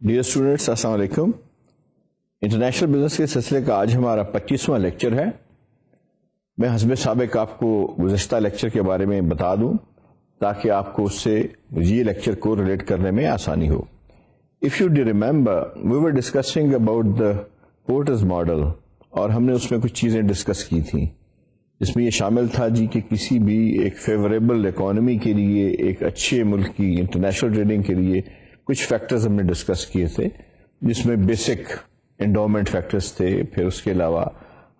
Dear students, السلام علیکم۔ International business کے سلسلے کا آج ہمارا 25واں لیکچر ہے۔ میں حسب سابق آپ کو گزشتہ لیکچر کے بارے میں بتا دوں تاکہ آپ کو اس سے یہ لیکچر کو ریلیٹ کرنے میں آسانی ہو۔ If you do remember we were discussing about the Porter's model, اور ہم نے اس میں کچھ چیزیں ڈسکس کی تھیں جس میں یہ شامل تھا کہ کسی بھی ایک فیوریبل اکانومی کے لیے، ایک اچھے ملک کی انٹرنیشنل ٹریڈنگ کے لیے کچھ فیکٹرز ہم نے ڈسکس کیے تھے، جس میں بیسک انڈومنٹ فیکٹرز تھے۔ پھر اس کے علاوہ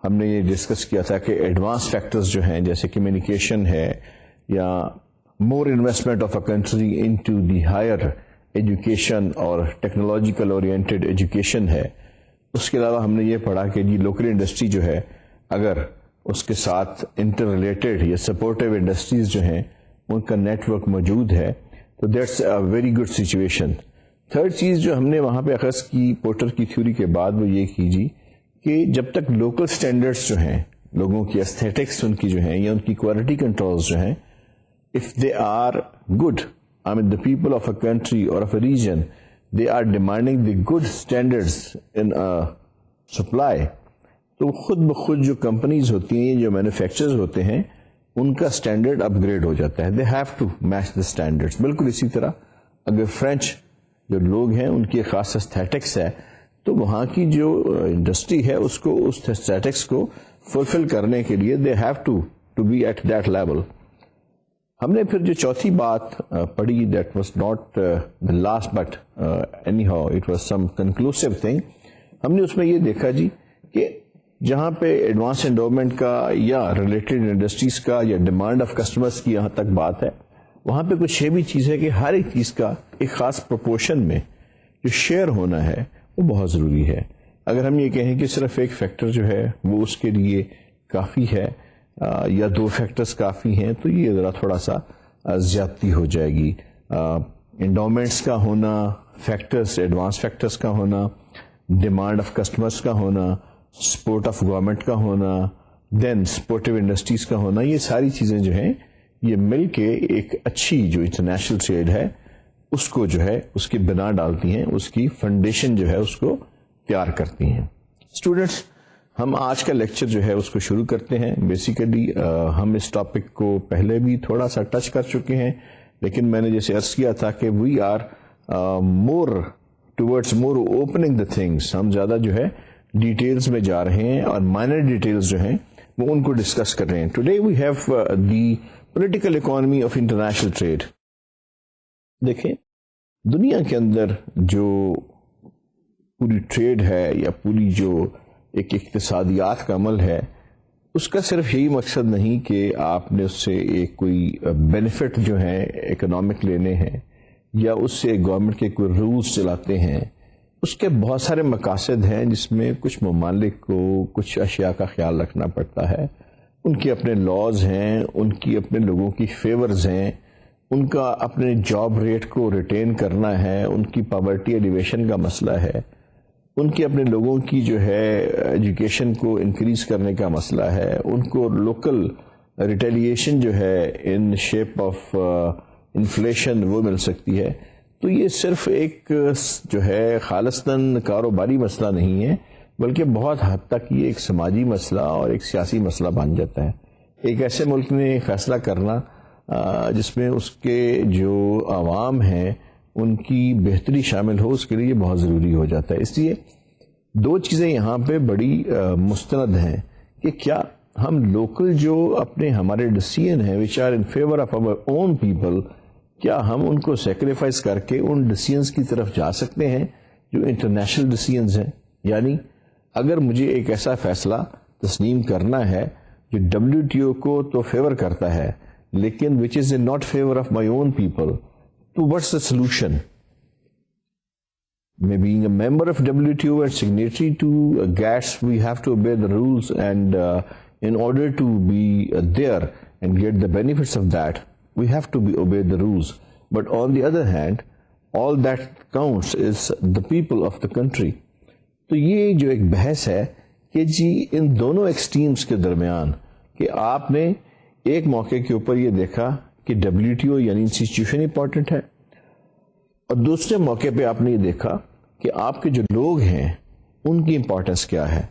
ہم نے یہ ڈسکس کیا تھا کہ ایڈوانس فیکٹرز جو ہیں جیسے کمیونیکیشن ہے یا more investment of a country into the higher education اور ٹیکنالوجیکل اورینٹیڈ ایجوکیشن ہے۔ اس کے علاوہ ہم نے یہ پڑھا کہ لوکل انڈسٹری جو ہے اگر اس کے ساتھ انٹر ریلیٹڈ یا سپورٹیو انڈسٹریز جو ہیں ان کا نیٹ ورک موجود ہے تو that's a very good situation. Third چیز جو ہم نے وہاں پہ اخذ کی پورٹر کی تھیوری کے بعد وہ یہ کی کہ جب تک لوکل سٹینڈرڈز جو ہیں، لوگوں کی ایستھیٹکس ان کی جو ہیں یا ان کی کوالٹی کنٹرولز جو ہیں، if they are good, I mean the people of a country or of a region, they are demanding the good standards in a supply، تو خود بخود جو کمپنیز ہوتی ہیں، جو مینوفیکچرز ہوتے ہیں، ان کا اسٹینڈرڈ اپ گریڈ ہو جاتا ہے۔ They have to match the standards. بالکل اسی طرح اگر فرینچ جو لوگ ہیں ان کی خاص ایستھیٹکس ہے تو وہاں کی جو انڈسٹری ہے اس کو اس ایستھیٹکس کو فلفل کرنے کے لیے they have to be at that level. ہم نے پھر جو چوتھی بات پڑھی، that was not the last but anyhow it was some conclusive thing. ہم نے اس میں یہ دیکھا کہ جہاں پہ ایڈوانس انڈومنٹ کا یا ریلیٹڈ انڈسٹریز کا یا ڈیمانڈ آف کسٹمرز کی یہاں تک بات ہے، وہاں پہ کچھ یہ بھی چیز ہے کہ ہر ایک چیز کا ایک خاص پروپورشن میں جو شیئر ہونا ہے وہ بہت ضروری ہے۔ اگر ہم یہ کہیں کہ صرف ایک فیکٹر جو ہے وہ اس کے لیے کافی ہے یا دو فیکٹرز کافی ہیں تو یہ ذرا تھوڑا سا زیادتی ہو جائے گی۔ انڈومنٹس کا ہونا، فیکٹرز ایڈوانس فیکٹرز کا ہونا، ڈیمانڈ آف کسٹمرز کا ہونا، سپورٹ آف گورنمنٹ کا ہونا، دین سپورٹیو انڈسٹریز کا ہونا، یہ ساری چیزیں جو ہیں یہ مل کے ایک اچھی جو انٹرنیشنل ٹریڈ ہے اس کو جو ہے اس کی بنا ڈالتی ہیں، اس کی فنڈیشن جو ہے اس کو تیار کرتی ہیں۔ اسٹوڈینٹس، ہم آج کا لیکچر جو ہے اس کو شروع کرتے ہیں۔ بیسیکلی ہم اس ٹاپک کو پہلے بھی تھوڑا سا ٹچ کر چکے ہیں، لیکن میں نے جیسے عرض کیا تھا کہ we are more towards more opening the things, ہم زیادہ جو ہے ڈیٹیلز میں جا رہے ہیں اور مائنر ڈیٹیلز جو ہیں وہ ان کو ڈسکس کر رہے ہیں۔ Today we have the political economy of international trade. دیکھیں، دنیا کے اندر جو پوری ٹریڈ ہے یا پوری جو ایک اقتصادیات کا عمل ہے، اس کا صرف یہی مقصد نہیں کہ آپ نے اس سے ایک کوئی بینیفٹ جو ہے اکنامک لینے ہیں یا اس سے گورنمنٹ کے کوئی رولز چلاتے ہیں۔ اس کے بہت سارے مقاصد ہیں جس میں کچھ ممالک کو کچھ اشیاء کا خیال رکھنا پڑتا ہے۔ ان کے اپنے لاز ہیں، ان کی اپنے لوگوں کی فیورز ہیں، ان کا اپنے جاب ریٹ کو ریٹین کرنا ہے، ان کی پاورٹی ایلیویشن کا مسئلہ ہے، ان کے اپنے لوگوں کی جو ہے ایجوکیشن کو انکریز کرنے کا مسئلہ ہے، ان کو لوکل ریٹیلیشن جو ہے ان شیپ آف انفلیشن وہ مل سکتی ہے۔ تو یہ صرف ایک جو ہے خالصتاً کاروباری مسئلہ نہیں ہے، بلکہ بہت حد تک یہ ایک سماجی مسئلہ اور ایک سیاسی مسئلہ بن جاتا ہے۔ ایک ایسے ملک میں فیصلہ کرنا جس میں اس کے جو عوام ہیں ان کی بہتری شامل ہو، اس کے لیے بہت ضروری ہو جاتا ہے۔ اس لیے دو چیزیں یہاں پہ بڑی مستند ہیں کہ کیا ہم لوکل جو اپنے ہمارے ڈیسیژن ہیں which are in favour of our own people, کیا ہم ان کو سیکریفائز کر کے ان ڈیسیژنز کی طرف جا سکتے ہیں جو انٹرنیشنل ڈیسیژنز ہیں؟ یعنی اگر مجھے ایک ایسا فیصلہ تسلیم کرنا ہے جو WTO کو تو فیور کرتا ہے لیکن which is in not favor of my own people, تو what's the solution? May being a member of WTO and signatory to GATS, we have to obey the rules, and in order to be there and get the benefits of that, we have to obey the rules. But on the other hand, all that counts is the people of the country. تو یہ جو ایک بحث ہے کہ ان دونوں extremes کے درمیان کہ آپ نے ایک موقع کے اوپر یہ دیکھا کہ WTO یعنی انسٹیٹیوشن امپورٹنٹ ہے، اور دوسرے موقع پہ آپ نے یہ دیکھا کہ آپ کے جو لوگ ہیں ان کی امپورٹنس کیا ہے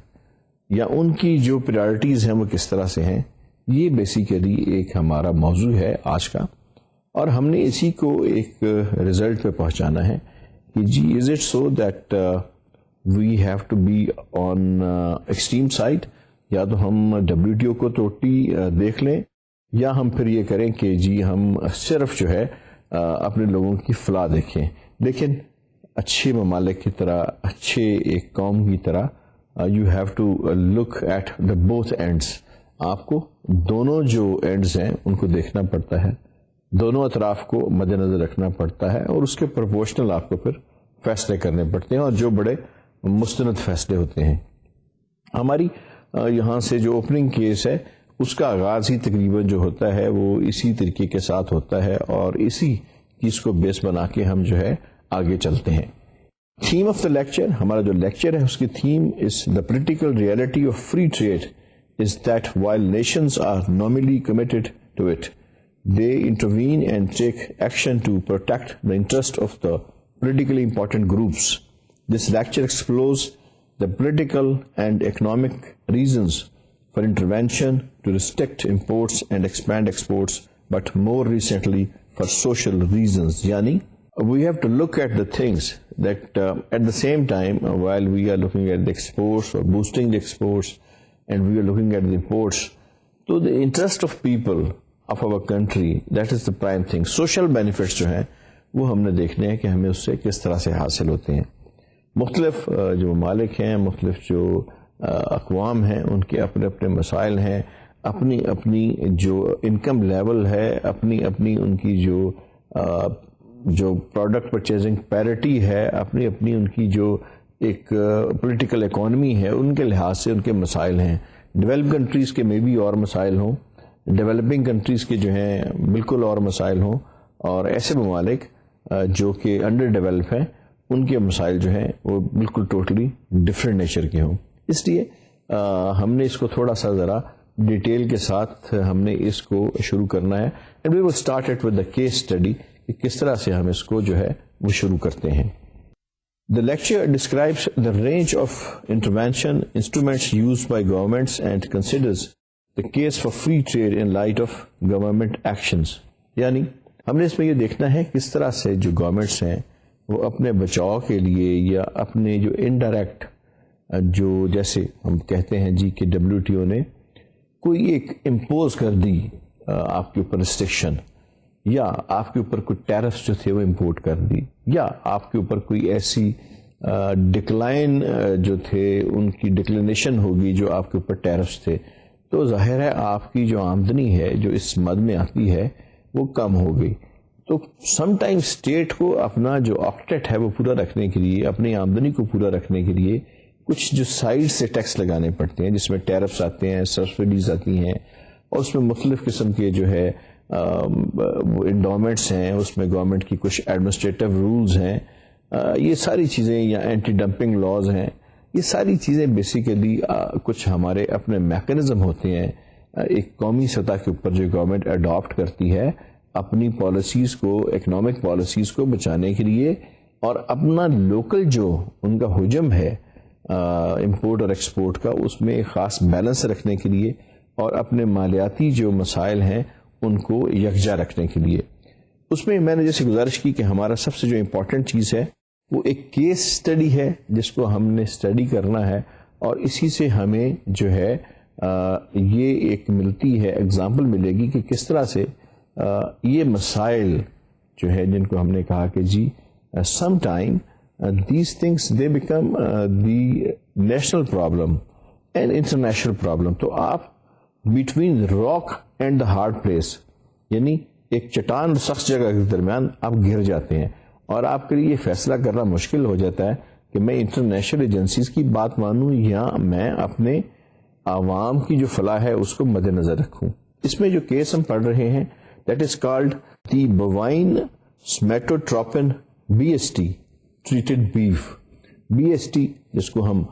یا ان کی جو پرائرٹیز ہیں وہ کس طرح سے ہیں. یہ بیسیکلی ایک ہمارا موضوع ہے آج کا, اور ہم نے اسی کو ایک رزلٹ پہ پہنچانا ہے کہ جی is it so that we have to be on extreme side, یا تو ہم WTO کو توڑتی دیکھ لیں, یا ہم پھر یہ کریں کہ جی ہم صرف جو ہے اپنے لوگوں کی فلاح دیکھیں. لیکن اچھے ممالک کی طرح, اچھے ایک قوم کی طرح, you have to look at the both ends. آپ کو دونوں جو اینڈز ہیں ان کو دیکھنا پڑتا ہے, دونوں اطراف کو مد نظر رکھنا پڑتا ہے, اور اس کے پروپورشنل آپ کو پھر فیصلے کرنے پڑتے ہیں, اور جو بڑے مستند فیصلے ہوتے ہیں. ہماری یہاں سے جو اوپننگ کیس ہے اس کا آغاز ہی تقریباً جو ہوتا ہے وہ اسی طریقے کے ساتھ ہوتا ہے, اور اسی چیز کو بیس بنا کے ہم جو ہے آگے چلتے ہیں. تھیم آف دا لیکچر, ہمارا جو لیکچر ہے اس کی theme is the political reality of free trade is that while nations are nominally committed to it, they intervene and take action to protect the interest of the politically important groups. This lecture explores the political and economic reasons for intervention to restrict imports and expand exports, but more recently for social reasons. Yani, we have to look at the things that at the same time while we are looking at the exports or boosting the exports, and we are looking at the imports, to the interest of people of our country, that is the prime thing. Social benefits جو ہیں وہ ہم نے دیکھنے ہیں کہ ہمیں اس سے کس طرح سے حاصل ہوتے ہیں. مختلف جو ممالک ہیں, مختلف جو اقوام ہیں, ان کے اپنے اپنے مسائل ہیں, اپنی اپنی جو انکم لیول ہے, اپنی اپنی ان کی جو پروڈکٹ پرچیزنگ پیرٹی ہے, اپنی اپنی ان کی جو ایک پولیٹیکل اکانومی ہے, ان کے لحاظ سے ان کے مسائل ہیں. ڈیولپ کنٹریز کے میں بھی اور مسائل ہوں, ڈیولپنگ کنٹریز کے جو ہیں بالکل اور مسائل ہوں, اور ایسے ممالک جو کہ انڈر ڈیولپ ہیں ان کے مسائل جو ہیں وہ بالکل ٹوٹلی ڈفرینٹ نیچر کے ہوں. اس لیے ہم نے اس کو تھوڑا سا ذرا ڈیٹیل کے ساتھ ہم نے اس کو شروع کرنا ہے, and we will start it with the case study کہ کس طرح سے ہم اس کو جو ہے وہ شروع کرتے ہیں. The lecture describes the range of intervention instruments used by governments and considers the case for free trade in light of government actions. یعنی ہم نے اس میں یہ دیکھنا ہے کس طرح سے جو گورنمنٹس ہیں وہ اپنے بچاؤ کے لیے یا اپنے جو انڈائریکٹ جو جیسے ہم کہتے ہیں جی کہ WTO نے کوئی ایک امپوز کر دی آپ کے اوپر ریسٹرکشن, یا آپ کے اوپر کوئی ٹیرفس جو تھے وہ امپورٹ کر دی, یا آپ کے اوپر کوئی ایسی ڈکلائن جو تھے ان کی ڈکلینیشن ہوگی جو آپ کے اوپر ٹیرفس تھے, تو ظاہر ہے آپ کی جو آمدنی ہے جو اس مد میں آتی ہے وہ کم ہو گئی. تو سم ٹائم اسٹیٹ کو اپنا جو آکٹیٹ ہے وہ پورا رکھنے کے لیے, اپنی آمدنی کو پورا رکھنے کے لیے کچھ جو سائڈ سے ٹیکس لگانے پڑتے ہیں, جس میں ٹیرفس آتے ہیں, سبسڈیز آتی ہیں, اور اس میں مختلف قسم کے جو ہے وہ انڈومنٹس ہیں, اس میں گورنمنٹ کی کچھ ایڈمنسٹریٹو رولز ہیں, یہ ساری چیزیں, یا اینٹی ڈمپنگ لاز ہیں, یہ ساری چیزیں بیسیکلی کچھ ہمارے اپنے میکانزم ہوتے ہیں ایک قومی سطح کے اوپر جو گورنمنٹ اڈاپٹ کرتی ہے اپنی پالیسیز کو, اکنامک پالیسیز کو بچانے کے لیے, اور اپنا لوکل جو ان کا حجم ہے امپورٹ اور ایکسپورٹ کا اس میں ایک خاص بیلنس رکھنے کے لیے, اور اپنے مالیاتی جو مسائل ہیں ان کو یکجا رکھنے کے لیے. اس میں میں نے جیسے گزارش کی کہ ہمارا سب سے جو امپورٹنٹ چیز ہے وہ ایک کیس اسٹڈی ہے جس کو ہم نے اسٹڈی کرنا ہے, اور اسی سے ہمیں جو ہے یہ ایک ملتی ہے ایگزامپل ملے گی کہ کس طرح سے یہ مسائل جو ہے جن کو ہم نے کہا کہ جی some time these things they become the national problem and international problem. تو آپ between rock and the hard place, یعنی ایک چٹان سخت جگہ کے درمیان آپ گر جاتے ہیں, اور آپ کے لیے یہ فیصلہ کرنا مشکل ہو جاتا ہے کہ میں انٹرنیشنل ایجنسیز کی بات مانوں یا میں اپنے عوام کی جو فلاح ہے اس کو مد نظر رکھوں. اس میں جو کیس ہم پڑھ رہے ہیں that is called the bovine somatotropin BST treated beef. BST جس کو ہم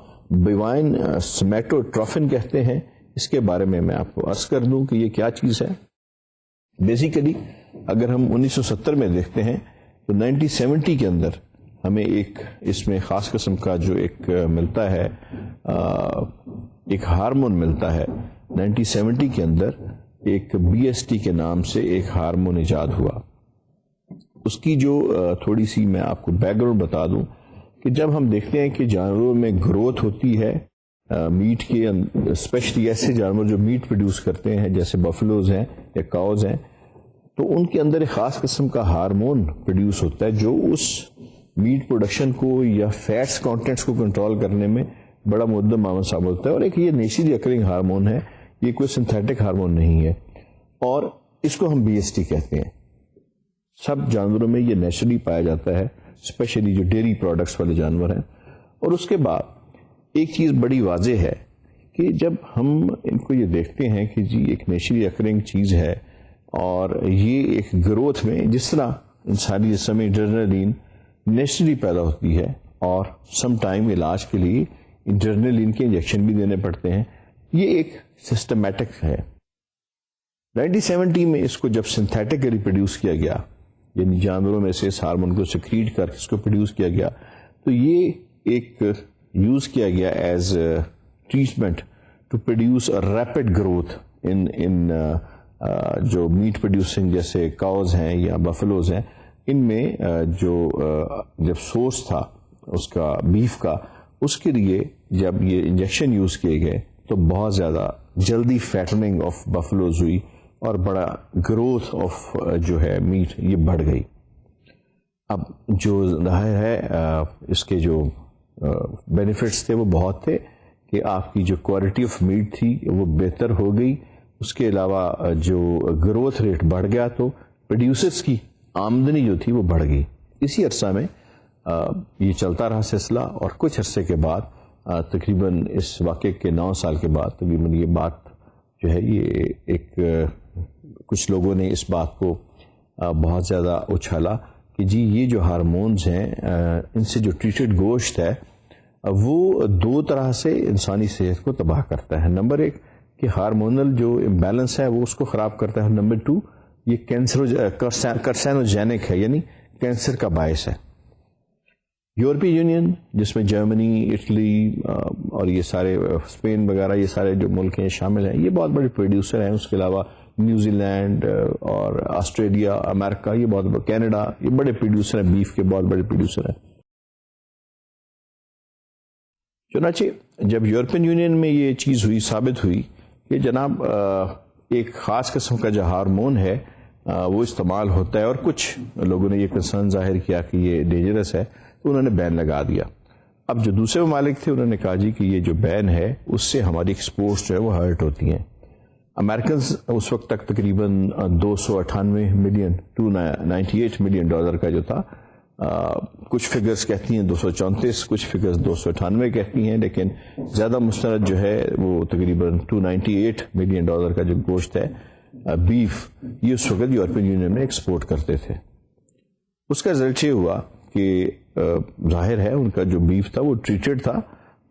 بوائن سمیٹوٹروفن کہتے ہیں, اس کے بارے میں آپ کو عرض کر دوں کہ یہ کیا چیز ہے. بیسیکلی اگر ہم 1970 میں دیکھتے ہیں تو 1970 کے اندر ہمیں ایک اس میں خاص قسم کا جو ایک ملتا ہے، ایک ہارمون ملتا ہے 1970 کے اندر، ایک BST کے نام سے ایک ہارمون ایجاد ہوا. اس کی جو تھوڑی سی میں آپ کو بیک گراؤنڈ بتا دوں کہ جب ہم دیکھتے ہیں کہ جانوروں میں گروتھ ہوتی ہے میٹ کے، اسپیشلی ایسے جانور جو میٹ پروڈیوس کرتے ہیں جیسے بفلوز ہیں یا کاؤز ہیں، تو ان کے اندر ایک خاص قسم کا ہارمون پروڈیوس ہوتا ہے جو اس میٹ پروڈکشن کو یا فیٹس کانٹینٹس کو کنٹرول کرنے میں بڑا مدم معاون ثابت ہوتا ہے. اور ایک یہ نیچرلی اکرنگ ہارمون ہے، یہ کوئی سنتھیٹک ہارمون نہیں ہے، اور اس کو ہم BST کہتے ہیں. سب جانوروں میں یہ نیچرلی پایا جاتا ہے، اسپیشلی جو ڈیری پروڈکٹس والے جانور ہیں. اور اس کے بعد ایک چیز بڑی واضح ہے کہ جب ہم ان کو یہ دیکھتے ہیں کہ جی ایک نیچرلی اکرنگ چیز ہے، اور یہ ایک گروتھ میں جس طرح انسانی جسم میں ایڈرینلین نیچرلی پیدا ہوتی ہے، اور سم ٹائم علاج کے لیے ایڈرینلین کے انجیکشن بھی دینے پڑتے ہیں، یہ ایک سسٹمیٹک ہے. 1970 میں اس کو جب سنتھیٹکلی پروڈیوس کیا گیا، یعنی جانوروں میں سے اس ہارمون کو سیکریٹ کر اس کو پروڈیوس کیا گیا، تو یہ ایک یوز کیا گیا as treatment to produce rapid growth in جو میٹ پروڈیوسنگ جیسے کاؤز ہیں یا بفلوز ہیں. ان میں جو جب سورس تھا اس کا بیف کا، اس کے لیے جب یہ انجیکشن یوز کیے گئے تو بہت زیادہ جلدی فیٹننگ آف بفلوز ہوئی، اور بڑا گروتھ آف جو ہے میٹ یہ بڑھ گئی. اب جو ظاہر ہے اس کے جو بینیفٹس تھے وہ بہت تھے کہ آپ کی جو کوالٹی آف میٹ تھی وہ بہتر ہو گئی. اس کے علاوہ جو گروتھ ریٹ بڑھ گیا تو پروڈیوسرز کی آمدنی جو تھی وہ بڑھ گئی. اسی عرصہ میں یہ چلتا رہا سلسلہ، اور کچھ عرصے کے بعد تقریباً اس واقعے کے 9 سال کے بعد تقریباً یہ بات جو ہے یہ ایک کچھ لوگوں نے اس بات کو بہت زیادہ اچھالا کہ جی یہ جو ہارمونز ہیں ان سے جو ٹریٹڈ گوشت ہے وہ 2 طرح سے انسانی صحت کو تباہ کرتا ہے. نمبر 1 کہ ہارمونل جو امبیلنس ہے وہ اس کو خراب کرتا ہے. نمبر 2 یہ کرسینوجینک ہے، یعنی کینسر کا باعث ہے. یورپی یونین جس میں جرمنی، اٹلی اور یہ سارے اسپین وغیرہ یہ سارے جو ملک ہیں شامل ہیں، یہ بہت بڑے پروڈیوسر ہیں. اس کے علاوہ نیوزی لینڈ اور آسٹریلیا، امریکہ، یہ بہت کینیڈا، یہ بڑے پروڈیوسر ہیں، بیف کے بہت بڑے پروڈیوسر ہیں. چنانچہ جب یورپین یونین میں یہ چیز ہوئی، ثابت ہوئی کہ جناب ایک خاص قسم کا جو ہارمون ہے وہ استعمال ہوتا ہے، اور کچھ لوگوں نے یہ کنسرن ظاہر کیا کہ یہ ڈینجرس ہے، تو انہوں نے بین لگا دیا. اب جو دوسرے ممالک تھے انہوں نے کہا جی کہ یہ جو بین ہے اس سے ہماری ایکسپورٹس جو ہے وہ ہرٹ ہوتی ہیں. امریکنز اس وقت تک تقریباً 298 ملین $298 ملین کا جو تھا، کچھ فگرز کہتی ہیں 234، کچھ فگرز 298 کہتی ہیں، لیکن زیادہ مستند جو ہے وہ تقریباً $298 ملین کا جو گوشت ہے بیف، یہ اس وقت یورپین یونین میں ایکسپورٹ کرتے تھے. اس کا رزلٹ یہ ہوا کہ ظاہر ہے ان کا جو بیف تھا وہ ٹریٹڈ تھا،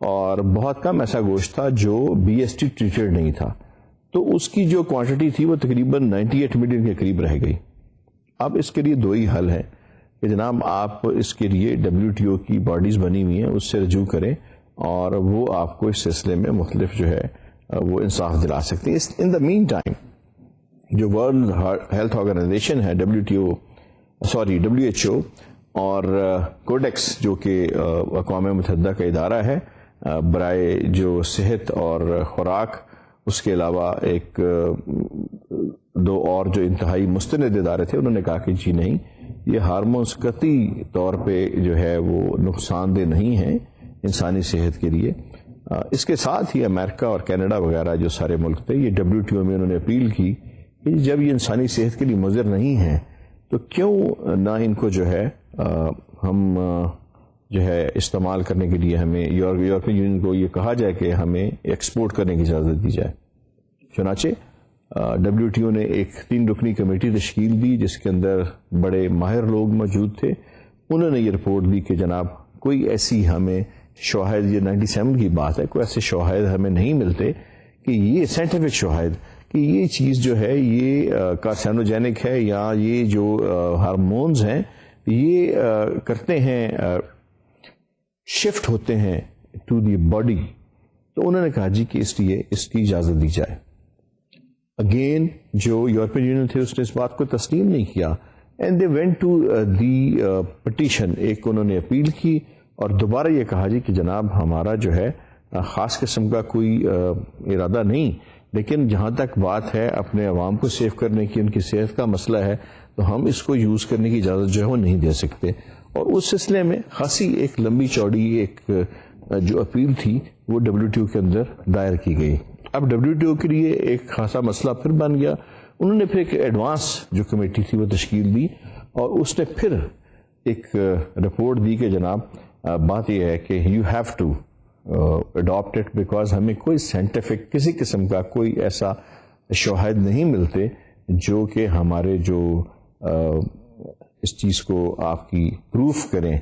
اور بہت کم ایسا گوشت تھا جو BST ٹریٹڈ نہیں تھا. تو اس کی جو کوانٹٹی تھی وہ تقریباً 98 ملین کے قریب رہ گئی. اب اس کے لیے 2 ہی حل ہیں کہ جناب آپ اس کے لیے WTO کی باڈیز بنی ہوئی ہیں اس سے رجوع کریں، اور وہ آپ کو اس سلسلے میں مختلف جو ہے وہ انصاف دلا سکتے ہیں. ان دا مین ٹائم جو ورلڈ ہیلتھ آرگنائزیشن ہے WHO اور کوڈیکس جو کہ اقوام متحدہ کا ادارہ ہے برائے جو صحت اور خوراک، اس کے علاوہ ایک 2 اور جو انتہائی مستند ادارے تھے، انہوں نے کہا کہ جی نہیں، یہ ہارمونز قطعی طور پہ جو ہے وہ نقصان دہ نہیں ہیں انسانی صحت کے لیے. اس کے ساتھ ہی امریکہ اور کینیڈا وغیرہ جو سارے ملک تھے، یہ WTO میں انہوں نے اپیل کی کہ جب یہ انسانی صحت کے لیے مضر نہیں ہیں تو کیوں نہ ان کو جو ہے ہم جو ہے استعمال کرنے کے لیے ہمیں یورپین یونین کو یہ کہا جائے کہ ہمیں ایکسپورٹ کرنے کی اجازت دی جائے. چنانچہ WTO نے ایک 3 رکنی کمیٹی تشکیل دی جس کے اندر بڑے ماہر لوگ موجود تھے. انہوں نے یہ رپورٹ دی کہ جناب کوئی ایسی ہمیں شواہد، یہ 97 کی بات ہے، کوئی ایسے شواہد ہمیں نہیں ملتے کہ یہ سائنٹیفک شواہد کہ یہ چیز جو ہے یہ کارسینوجینک ہے، یا یہ جو ہارمونز ہیں یہ کرتے ہیں, شفٹ ہوتے ہیں ٹو دی باڈی, تو انہوں نے کہا جی کہ اس لیے اس کی اجازت دی جائے. اگین جو یورپین یونین تھے اس نے اس بات کو تسلیم نہیں کیا, and they went to the petition, ایک انہوں نے اپیل کی اور دوبارہ یہ کہا جی کہ جناب ہمارا جو ہے خاص قسم کا کوئی ارادہ نہیں, لیکن جہاں تک بات ہے اپنے عوام کو سیو کرنے کی, ان کی صحت کا مسئلہ ہے, تو ہم اس کو یوز کرنے کی اجازت جو ہے وہ نہیں دے سکتے. اور اس سلسلے میں خاصی ایک لمبی چوڑی ایک جو اپیل تھی وہ WTO کے اندر دائر کی گئی. اب WTO کے لیے ایک خاصا مسئلہ پھر بن گیا. انہوں نے پھر ایک ایڈوانس جو کمیٹی تھی وہ تشکیل دی اور اس نے پھر ایک رپورٹ دی کہ جناب بات یہ ہے کہ you have to adapt it, because ہمیں کوئی سائنٹیفک کسی قسم کا کوئی ایسا شواہد نہیں ملتے جو کہ ہمارے جو اس چیز کو آپ کی پروف کریں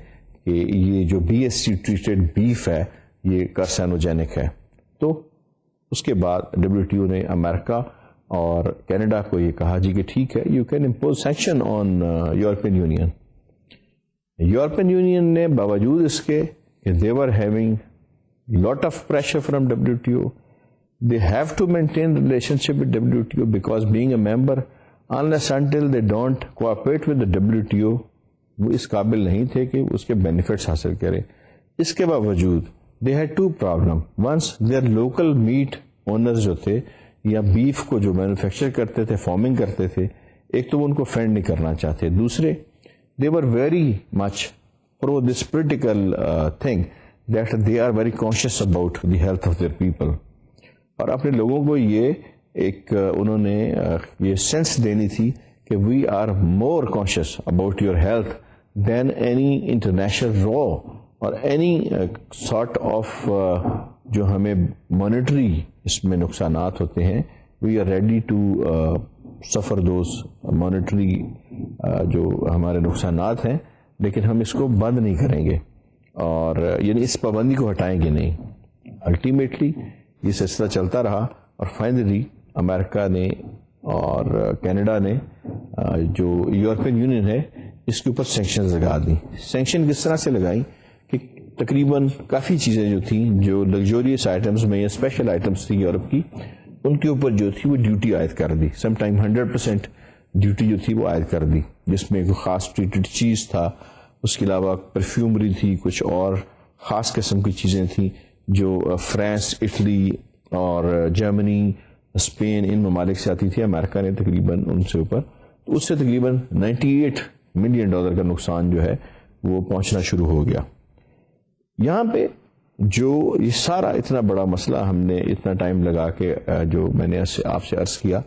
کہ یہ جو BSE ٹریٹڈ بیف ہے یہ کارسینوجینک ہے. تو اس کے بعد WTO نے امریکہ اور کینیڈا کو یہ کہا جی کہ ٹھیک ہے, you can impose sanction on European union. European union نے باوجود اس کے کہ they were having lot of pressure from WTO, they have to maintain the relationship with WTO because being a member, unless until they don't cooperate with the WTO, وہ اس قابل نہیں تھے کہ اس کے بینیفٹس حاصل کریں. اس کے باوجود they had two problems. Once their local meat owners جو تھے یا بیف کو جو مینوفیکچر کرتے تھے, فارمنگ کرتے تھے, ایک تو وہ ان کو فینڈ نہیں کرنا چاہتے, دوسرے they were very much pro this political thing that they are very conscious about the health of their people. اور اپنے لوگوں کو یہ ایک انہوں نے یہ سینس دینی تھی کہ we are more conscious about your health than any international law or any sort of جو ہمیں monetary اس میں نقصانات ہوتے ہیں, we are ready to suffer those monetary جو ہمارے نقصانات ہیں, لیکن ہم اس کو بند نہیں کریں گے اور یعنی اس پابندی کو ہٹائیں گے نہیں. الٹیمیٹلی یہ سلسلہ چلتا رہا اور فائنلی امریکہ نے اور کینیڈا نے جو یورپین یونین ہے اس کے اوپر سینکشنز لگا دی. سینکشن کس طرح سے لگائیں کہ تقریباً کافی چیزیں جو تھیں جو لگزوریس آئٹمس میں یا اسپیشل آئٹمس تھیں یورپ کی, ان کے اوپر جو تھی وہ ڈیوٹی عائد کر دی. سم ٹائم 100% ڈیوٹی جو تھی وہ عائد کر دی, جس میں کوئی خاص ٹریٹڈ چیز تھا, اس کے علاوہ پرفیومری تھی, کچھ اور خاص قسم کی چیزیں تھیں جو فرانس, اٹلی اور جرمنی, اسپین ان ممالک سے آتی تھی. امریکہ نے تقریباً ان سے اوپر, تو اس سے تقریباً $98 ملین کا نقصان جو ہے وہ پہنچنا شروع ہو گیا. یہاں پہ جو یہ سارا اتنا بڑا مسئلہ ہم نے اتنا ٹائم لگا کے جو میں نے آپ سے عرض کیا,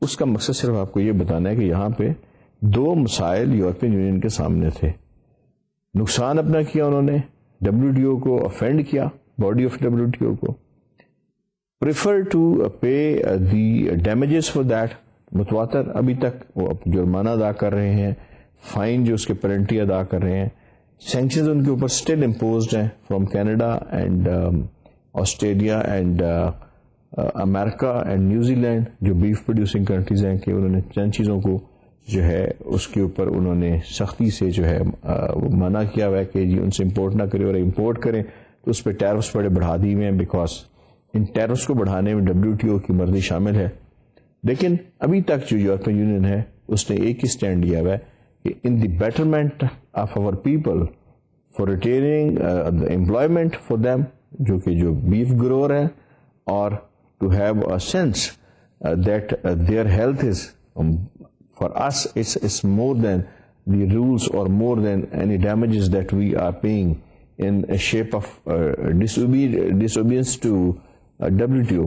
اس کا مقصد صرف آپ کو یہ بتانا ہے کہ یہاں پہ دو مسائل یورپین یونین کے سامنے تھے. نقصان اپنا کیا انہوں نے, WTO کو افینڈ کیا, باڈی آف WTO کو, prefer to pay the damages for that, متواتر ابھی تک وہ جرمانہ ادا کر رہے ہیں, فائن جو اس کے پینلٹی ادا کر رہے ہیں. سینکشنز ان کے اوپر اسٹل امپوزڈ ہیں from Canada and Australia and America and New Zealand, جو بیف پروڈیوسنگ کنٹریز ہیں, کہ انہوں نے چند چیزوں کو جو ہے اس کے اوپر انہوں نے سختی سے جو ہے منع کیا ہوا ہے کہ جی ان سے امپورٹ نہ کریں, اور امپورٹ کریں تو اس پہ ٹیرفس بڑے بڑھا دیے ہوئے ہیں, بیکاز ان ٹیرفس کو بڑھانے میں WTO کی مرضی شامل ہے. لیکن ابھی تک جو یورپین یونین ہے اس نے ایک ہی اسٹینڈ لیا ہوا ہے کہ in the betterment of our people, for retaining employment for them, جو کہ جو بیف گروور ہیں, اور to have a sense that their health is for us it's more than the rules or more than any damages that we are paying in a shape of disobedience to WTO.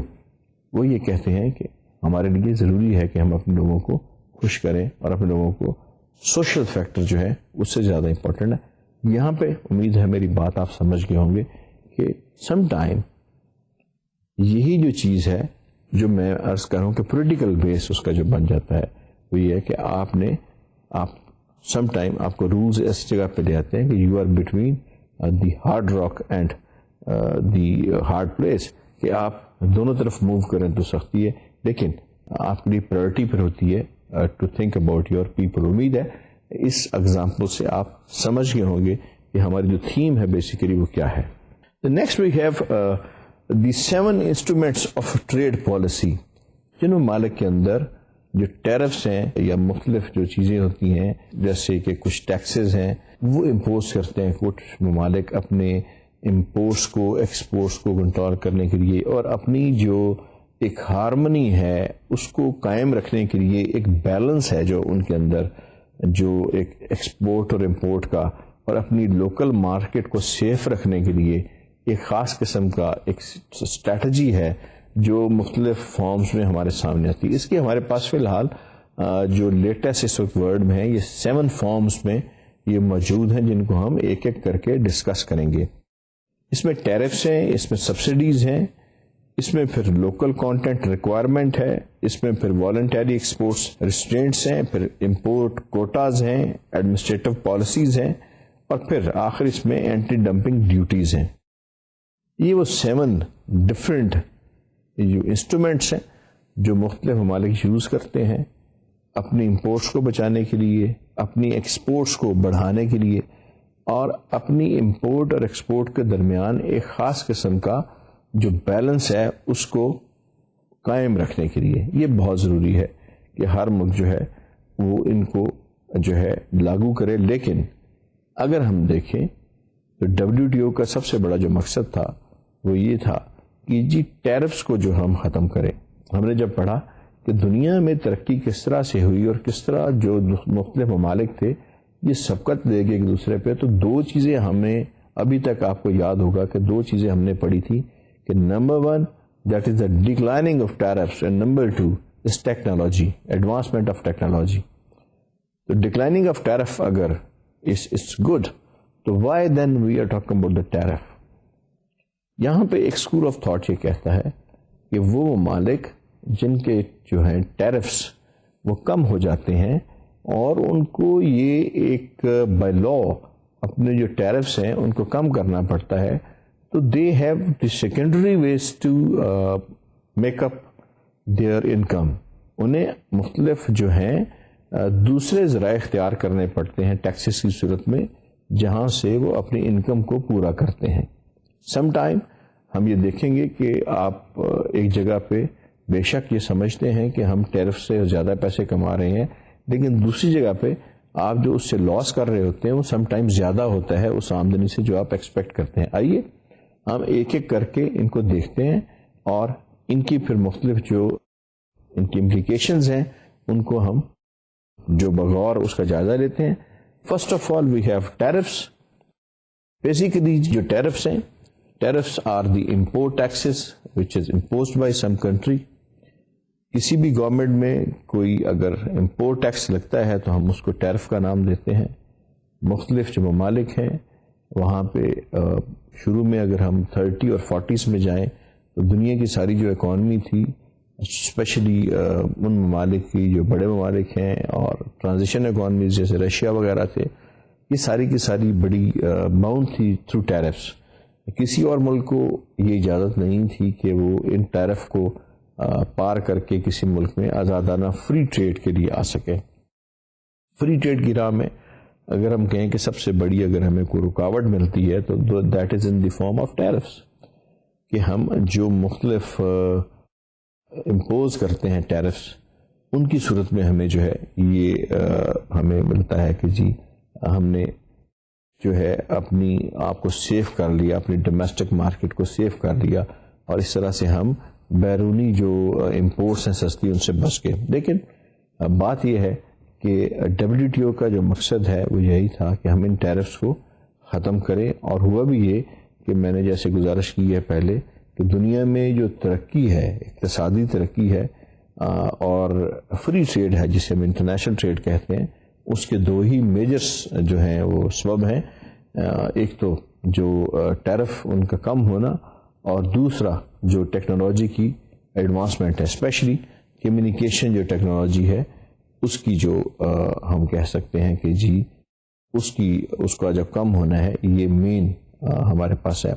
وہ یہ کہتے ہیں کہ ہمارے لیے ضروری ہے کہ ہم اپنے لوگوں کو خوش کریں اور اپنے لوگوں کو سوشل فیکٹر جو ہے اس سے زیادہ امپورٹنٹ ہے. یہاں پہ امید ہے میری بات آپ سمجھ گئے ہوں گے کہ سم ٹائم یہی جو چیز ہے جو میں عرض کروں کہ پولیٹیکل بیس اس کا جو بن جاتا ہے وہ یہ ہے کہ آپ سم ٹائم آپ کو رولز اس جگہ پہ لے آتے ہیں کہ you are between the hard rock and the hard place, کہ آپ دونوں طرف موو کریں تو سختی ہے, لیکن آپ کے لیے پرائرٹی پر ہوتی ہے to think about your people. امید ہے اس اگزامپل سے آپ سمجھ گئے ہوں گے کہ ہماری جو تھیم ہے بیسیکلی وہ کیا ہے. Next we have the 7 instruments of trade policy. جن ممالک کے اندر جو ٹیرفس ہیں یا مختلف جو چیزیں ہوتی ہیں جیسے کہ کچھ ٹیکسز ہیں وہ امپوز کرتے ہیں کچھ ممالک اپنے امپورٹس کو ایکسپورٹس کو کنٹرول کرنے کے لیے, اور اپنی جو ایک ہارمنی ہے اس کو قائم رکھنے کے لیے ایک بیلنس ہے جو ان کے اندر جو ایک ایکسپورٹ اور امپورٹ کا, اور اپنی لوکل مارکیٹ کو سیف رکھنے کے لیے ایک خاص قسم کا ایک اسٹریٹجی ہے جو مختلف فارمز میں ہمارے سامنے آتی ہے. اس کے ہمارے پاس فی الحال جو لیٹسٹ اس وقت ورلڈ میں ہے یہ 7 فارمز میں یہ موجود ہیں جن کو ہم ایک ایک کر کے ڈسکس کریں گے. اس میں ٹیرفس ہیں, اس میں سبسڈیز ہیں, اس میں پھر لوکل کانٹینٹ ریکوائرمنٹ ہے, اس میں پھر والنٹری ایکسپورٹس ریسٹرینٹس ہیں, پھر امپورٹ کوٹاز ہیں, ایڈمنسٹریٹو پالیسیز ہیں, اور پھر آخر اس میں اینٹی ڈمپنگ ڈیوٹیز ہیں. یہ وہ 7 ڈفرینٹ جو انسٹرومینٹس ہیں جو مختلف ممالک یوز کرتے ہیں اپنی امپورٹس کو بچانے کے لیے, اپنی ایکسپورٹس کو بڑھانے کے لیے, اور اپنی امپورٹ اور ایکسپورٹ کے درمیان ایک خاص قسم کا جو بیلنس ہے اس کو قائم رکھنے کے لیے. یہ بہت ضروری ہے کہ ہر ملک جو ہے وہ ان کو جو ہے لاگو کرے. لیکن اگر ہم دیکھیں تو WTO کا سب سے بڑا جو مقصد تھا وہ یہ تھا کہ جی ٹیرفس کو جو ہم ختم کریں. ہم نے جب پڑھا کہ دنیا میں ترقی کس طرح سے ہوئی اور کس طرح جو مختلف ممالک تھے یہ سبقت دے گئے ایک دوسرے پہ, تو 2 چیزیں ہمیں ابھی تک آپ کو یاد ہوگا کہ 2 چیزیں ہم نے پڑھی تھی کہ number 1 that is the declining of tariffs, and number 2 is technology, advancement of technology. تو ڈکلائننگ آف ٹیرف اگر it's good, تو why then we are talking about the tariff. یہاں پہ ایک اسکول آف تھاٹ یہ کہتا ہے کہ وہ ممالک جن کے جو ہیں ٹیرفس وہ کم ہو جاتے ہیں اور ان کو یہ ایک بائی لا اپنے جو ٹیرفس ہیں ان کو کم کرنا پڑتا ہے, تو they have the secondary ways to make up their income. انہیں مختلف جو ہیں دوسرے ذرائع اختیار کرنے پڑتے ہیں ٹیکسز کی صورت میں جہاں سے وہ اپنی انکم کو پورا کرتے ہیں. سم ٹائم ہم یہ دیکھیں گے کہ آپ ایک جگہ پہ بے شک یہ سمجھتے ہیں کہ ہم ٹیرف سے زیادہ پیسے کما رہے ہیں, لیکن دوسری جگہ پہ آپ جو اس سے لاس کر رہے ہوتے ہیں وہ سم ٹائم زیادہ ہوتا ہے اس آمدنی سے جو آپ ایکسپیکٹ کرتے ہیں. آئیے ہم ایک ایک کر کے ان کو دیکھتے ہیں اور ان کی پھر مختلف جو ان کی امپلیکیشنز ہیں ان کو ہم جو بغور اس کا جائزہ لیتے ہیں. First of all we have tariffs. Basically جو ٹیرفس ہیں, tariffs are the import taxes which is imposed by some country. کسی بھی گورنمنٹ میں کوئی اگر امپورٹ ٹیکس لگتا ہے تو ہم اس کو ٹیرف کا نام دیتے ہیں. مختلف جو ممالک ہیں وہاں پہ شروع میں اگر ہم 30 اور 40s میں جائیں تو دنیا کی ساری جو اکانومی تھی اسپیشلی ان ممالک کی جو بڑے ممالک ہیں اور ٹرانزیشن اکانومیز جیسے رشیا وغیرہ تھے, یہ ساری کی ساری بڑی باؤنڈ تھی تھرو ٹیرفس. کسی اور ملک کو یہ اجازت نہیں تھی کہ وہ ان ٹیرف کو پار کر کے کسی ملک میں آزادانہ فری ٹریڈ کے لیے آ سکے. فری ٹریڈ کی راہ میں اگر ہم کہیں کہ سب سے بڑی اگر ہمیں کوئی رکاوٹ ملتی ہے تو that is in the form of tariffs, کہ ہم جو مختلف امپوز کرتے ہیں ٹیرفس ان کی صورت میں ہمیں جو ہے یہ ہمیں ملتا ہے کہ جی ہم نے جو ہے اپنی آپ کو سیف کر لیا, اپنی ڈومیسٹک مارکیٹ کو سیف کر لیا, اور اس طرح سے ہم بیرونی جو امپورٹس ہیں سستی ان سے بچ گئے. لیکن بات یہ ہے کہ WTO کا جو مقصد ہے وہ یہی تھا کہ ہم ان ٹیرفس کو ختم کریں, اور ہوا بھی یہ کہ میں نے جیسے گزارش کی ہے پہلے کہ دنیا میں جو ترقی ہے, اقتصادی ترقی ہے اور فری ٹریڈ ہے جسے ہم انٹرنیشنل ٹریڈ کہتے ہیں, اس کے 2 ہی میجرس جو ہیں وہ سبب ہیں. ایک تو جو ٹیرف ان کا کم ہونا, اور دوسرا جو ٹیکنالوجی کی ایڈوانسمنٹ ہے, اسپیشلی کمیونیکیشن جو ٹیکنالوجی ہے اس کی جو ہم کہہ سکتے ہیں کہ جی اس کا جب کم ہونا ہے یہ مین ہمارے پاس ہے.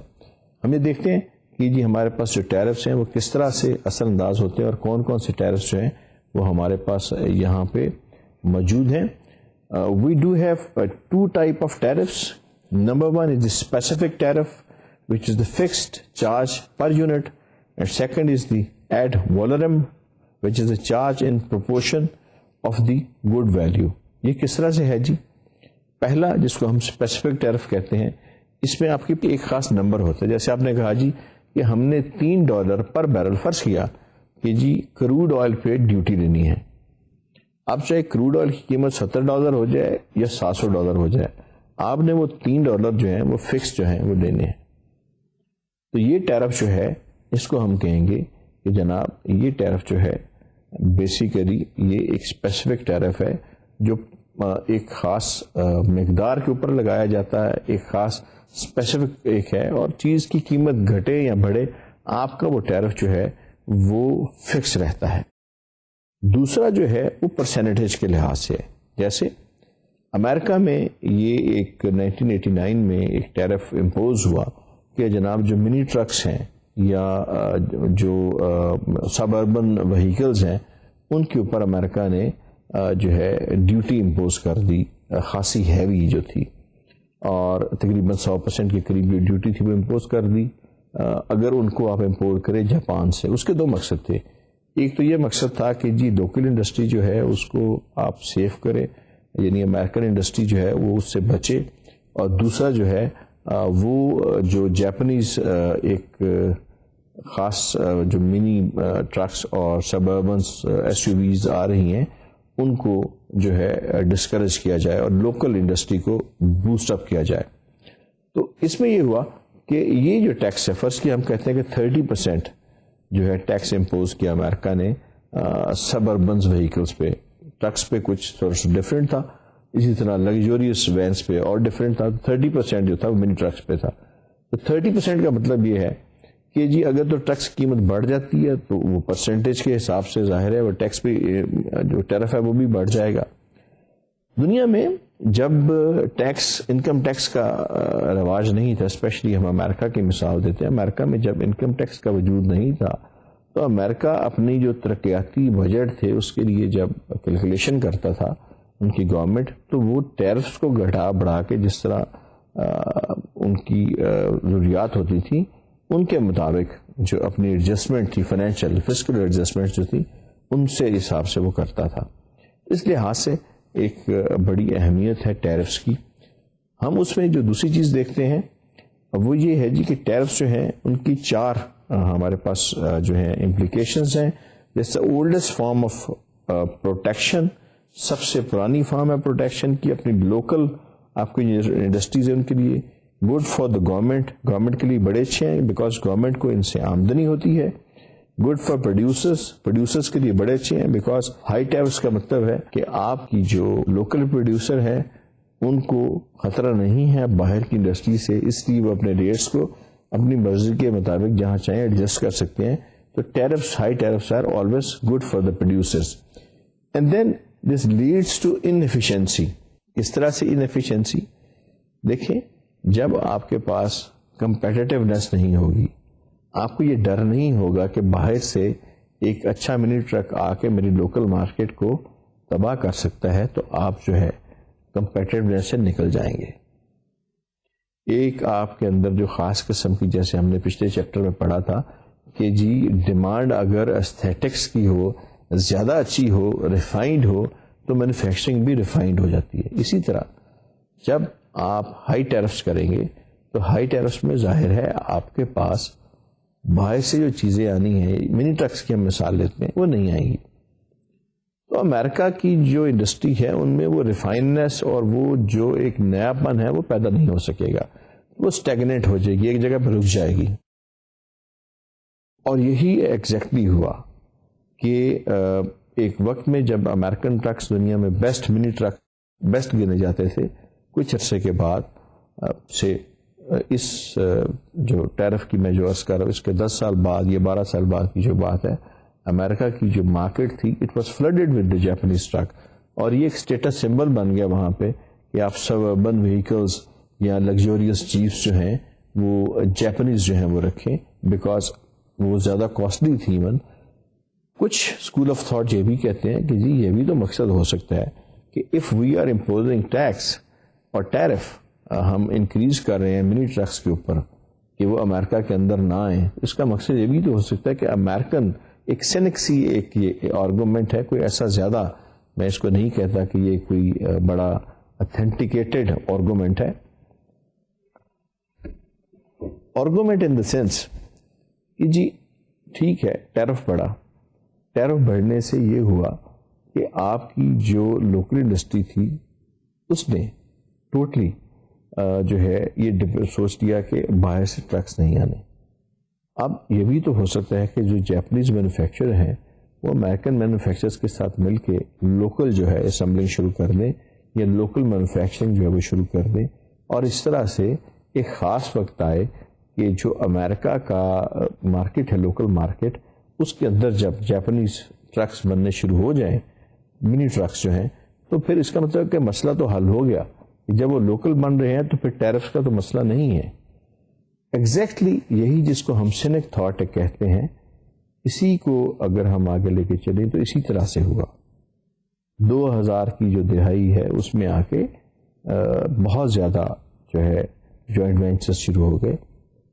ہم یہ دیکھتے ہیں کہ جی ہمارے پاس جو ٹیرفس ہیں وہ کس طرح سے اثر انداز ہوتے ہیں اور کون کون سے ٹیرفس جو ہیں وہ ہمارے پاس یہاں پہ موجود ہیں. We do have two type of tariffs. Number one is the specific tariff, which is the fixed charge per unit, and second is the ad valorem, which is the charge in proportion of the good value. یہ کس طرح سے ہے جی؟ پہلا جس کو ہم specific tariff کہتے ہیں، اس میں آپ کے ایک خاص نمبر ہوتا ہے. جیسے آپ نے کہا جی کہ ہم نے $3 پر بیرل فرض کیا کہ جی کروڈ آئل پہ ڈیوٹی دینی ہے. اب چاہے کروڈ آئل کی قیمت $70 ہو جائے یا $700 ہو جائے، آپ نے وہ $3 جو ہیں وہ فکس جو ہیں وہ دینے ہیں. تو یہ ٹیرف جو ہے اس کو ہم کہیں گے کہ جناب یہ ٹیرف جو ہے بیسیکلی یہ ایک اسپیسیفک ٹیرف ہے جو ایک خاص مقدار کے اوپر لگایا جاتا ہے، ایک خاص اسپیسیفک ایک ہے، اور چیز کی قیمت گھٹے یا بڑھے آپ کا وہ ٹیرف جو ہے وہ فکس رہتا ہے. دوسرا جو ہے وہ پرسنٹیج کے لحاظ سے ہے. جیسے امریکہ میں یہ ایک 1989 میں ایک ٹیرف امپوز ہوا کہ جناب جو منی ٹرکس ہیں یا جو سب اربن وہیکلز ہیں ان کے اوپر امریکہ نے جو ہے ڈیوٹی امپوز کر دی، خاصی ہیوی جو تھی، اور تقریباً 100% کے قریب جو ڈیوٹی تھی وہ امپوز کر دی اگر ان کو آپ امپورٹ کریں جاپان سے. اس کے دو مقصد تھے. ایک تو یہ مقصد تھا کہ جی لوکل انڈسٹری جو ہے اس کو آپ سیف کریں، یعنی امریکن انڈسٹری جو ہے وہ اس سے بچے، اور دوسرا جو ہے وہ جو جاپنیز ایک خاص جو منی ٹرکس اور سبربنس SUVs آ رہی ہیں ان کو جو ہے ڈسکریج کیا جائے اور لوکل انڈسٹری کو بوسٹ اپ کیا جائے. تو اس میں یہ ہوا کہ یہ جو ٹیکس ہے، فرض کی ہم کہتے ہیں کہ 30% جو ہے ٹیکس امپوز کیا امریکہ نے سب اربنز وہیکلس پہ. ٹرکس پہ کچھ تھوڑا سا ڈفرینٹ تھا، اسی طرح لگژوریس وینس پہ اور ڈفرینٹ تھا. 30% جو تھا وہ منی ٹرکس پہ تھا. تو 30% کا مطلب یہ ہے کہ جی اگر تو ٹیکس کی قیمت بڑھ جاتی ہے تو وہ پرسنٹیج کے حساب سے ظاہر ہے وہ ٹیکس بھی جو ٹیرف ہے وہ بھی بڑھ جائے گا. دنیا میں جب انکم ٹیکس کا رواج نہیں تھا، اسپیشلی ہم امریکہ کی مثال دیتے ہیں، امریکہ میں جب انکم ٹیکس کا وجود نہیں تھا تو امریکہ اپنی جو ترقیاتی بجٹ تھے اس کے لیے جب کیلکولیشن کرتا تھا ان کی گورنمنٹ، تو وہ ٹیرفس کو گھٹا بڑھا کے جس طرح ان کی ضروریات ہوتی تھیں ان کے مطابق جو اپنی ایڈجسٹمنٹ تھی، فائنینشیل فسکل ایڈجسٹمنٹ جو تھی، ان سے حساب سے وہ کرتا تھا. اس لحاظ سے ایک بڑی اہمیت ہے ٹیرفس کی. ہم اس میں جو دوسری چیز دیکھتے ہیں وہ یہ ہے جی کہ ٹیرفس جو ہیں ان کی 4 ہمارے پاس جو ہیں امپلیکیشنز ہیں. جیسے اولڈسٹ فارم آف پروٹیکشن، سب سے پرانی فارم ہے پروٹیکشن کی اپنی لوکل آپ کی انڈسٹریز ہیں ان کے لیے. گڈ فار دا گورنمنٹ کے لیے بڑے اچھے ہیں بیکاز گورنمنٹ کو ان سے آمدنی ہوتی ہے. گڈ فار پروڈیوسرز کے لیے بڑے اچھے ہیں بیکاز ہائی ٹیکس کا مطلب ہے کہ آپ کی جو لوکل پروڈیوسر ہے ان کو خطرہ نہیں ہے باہر کی انڈسٹری سے، اس لیے وہ اپنے ریٹس کو اپنی مرضی کے مطابق جہاں چاہیں ایڈجسٹ کر سکتے ہیں. تو high tariffs are always good for the producers. And then this leads to inefficiency. کس طرح سے انفیشنسی؟ دیکھیں، جب آپ کے پاس کمپیٹیٹیونیس نہیں ہوگی، آپ کو یہ ڈر نہیں ہوگا کہ باہر سے ایک اچھا منی ٹرک آ کے میری لوکل مارکیٹ کو تباہ کر سکتا ہے، تو آپ جو ہے کمپیٹیٹیونیس سے نکل جائیں گے. ایک آپ کے اندر جو خاص قسم کی، جیسے ہم نے پچھلے چیپٹر میں پڑھا تھا کہ جی ڈیمانڈ اگر ایستھیٹکس کی ہو، زیادہ اچھی ہو، ریفائنڈ ہو، تو مینوفیکچرنگ بھی ریفائنڈ ہو جاتی ہے. اسی طرح جب آپ ہائی ٹیرفس کریں گے تو ہائی ٹیرفس میں ظاہر ہے آپ کے پاس باہر سے جو چیزیں آنی ہیں، منی ٹرکس کی ہم مثال لیتے ہیں، وہ نہیں آئیں گی. تو امریکہ کی جو انڈسٹری ہے ان میں وہ ریفائننس اور وہ جو ایک نیا پن ہے وہ پیدا نہیں ہو سکے گا، وہ اسٹیگنیٹ ہو جائے گی، ایک جگہ پہ رک جائے گی. اور یہی ایگزیکٹلی ہوا کہ ایک وقت میں جب امریکن ٹرکس دنیا میں بیسٹ منی ٹرک بیسٹ گنے جاتے تھے، کچھ عرصے کے بعد سے اس جو ٹیرف کی میں جو عرض کر رہا ہوں اس کے 10 سال بعد یا 12 سال بعد کی جو بات ہے، امریکہ کی جو مارکیٹ تھی it was flooded with the Japanese truck. اور یہ ایک اسٹیٹس سمبل بن گیا وہاں پہ کہ آپ سب اربن وہیکلز یا لگژوریس جیپس جو ہیں وہ جاپانیز جو ہیں وہ رکھیں بیکاز وہ زیادہ کاسٹلی تھی. ایون کچھ اسکول آف تھاٹ یہ بھی کہتے ہیں کہ جی یہ بھی تو مقصد ہو سکتا ہے کہ if we are imposing tax اور ٹیرف ہم انکریز کر رہے ہیں منی ٹرکس کے اوپر کہ وہ امریکہ کے اندر نہ آئیں، اس کا مقصد یہ بھی تو ہو سکتا ہے کہ امریکن ایک سینکسی ایک یہ آرگومنٹ ہے، کوئی ایسا زیادہ میں اس کو نہیں کہتا کہ یہ کوئی بڑا اتھینٹیکیٹڈ آرگومنٹ ہے. آرگومنٹ ان دا سینس کہ جی ٹھیک ہے ٹیرف بڑھا، ٹیرف بڑھنے سے یہ ہوا کہ آپ کی جو لوکل انڈسٹری تھی اس نے ٹوٹلی جو ہے یہ سوچ لیا کہ باہر سے ٹرکس نہیں آنے. اب یہ بھی تو ہو سکتا ہے کہ جو جیپنیز مینوفیکچرر ہیں وہ امریکن مینوفیکچررز کے ساتھ مل کے لوکل جو ہے اسمبلنگ شروع کر دیں یا لوکل مینوفیکچرنگ جو ہے وہ شروع کر دیں، اور اس طرح سے ایک خاص وقت آئے کہ جو امریکہ کا مارکیٹ ہے لوکل مارکیٹ، اس کے اندر جب جاپنیز ٹرکس بننے شروع ہو جائیں، منی ٹرکس جو ہیں، تو پھر اس کا مطلب کہ مسئلہ تو حل ہو گیا. جب وہ لوکل بن رہے ہیں تو پھر ٹیرفس کا تو مسئلہ نہیں ہے. ایگزیکٹلی یہی جس کو ہم سینک تھاٹ کہتے ہیں، اسی کو اگر ہم آگے لے کے چلیں تو اسی طرح سے ہوا. 2000 کی جو دہائی ہے اس میں آ کے بہت زیادہ جو ہے جوائنٹ وینچرز شروع ہو گئے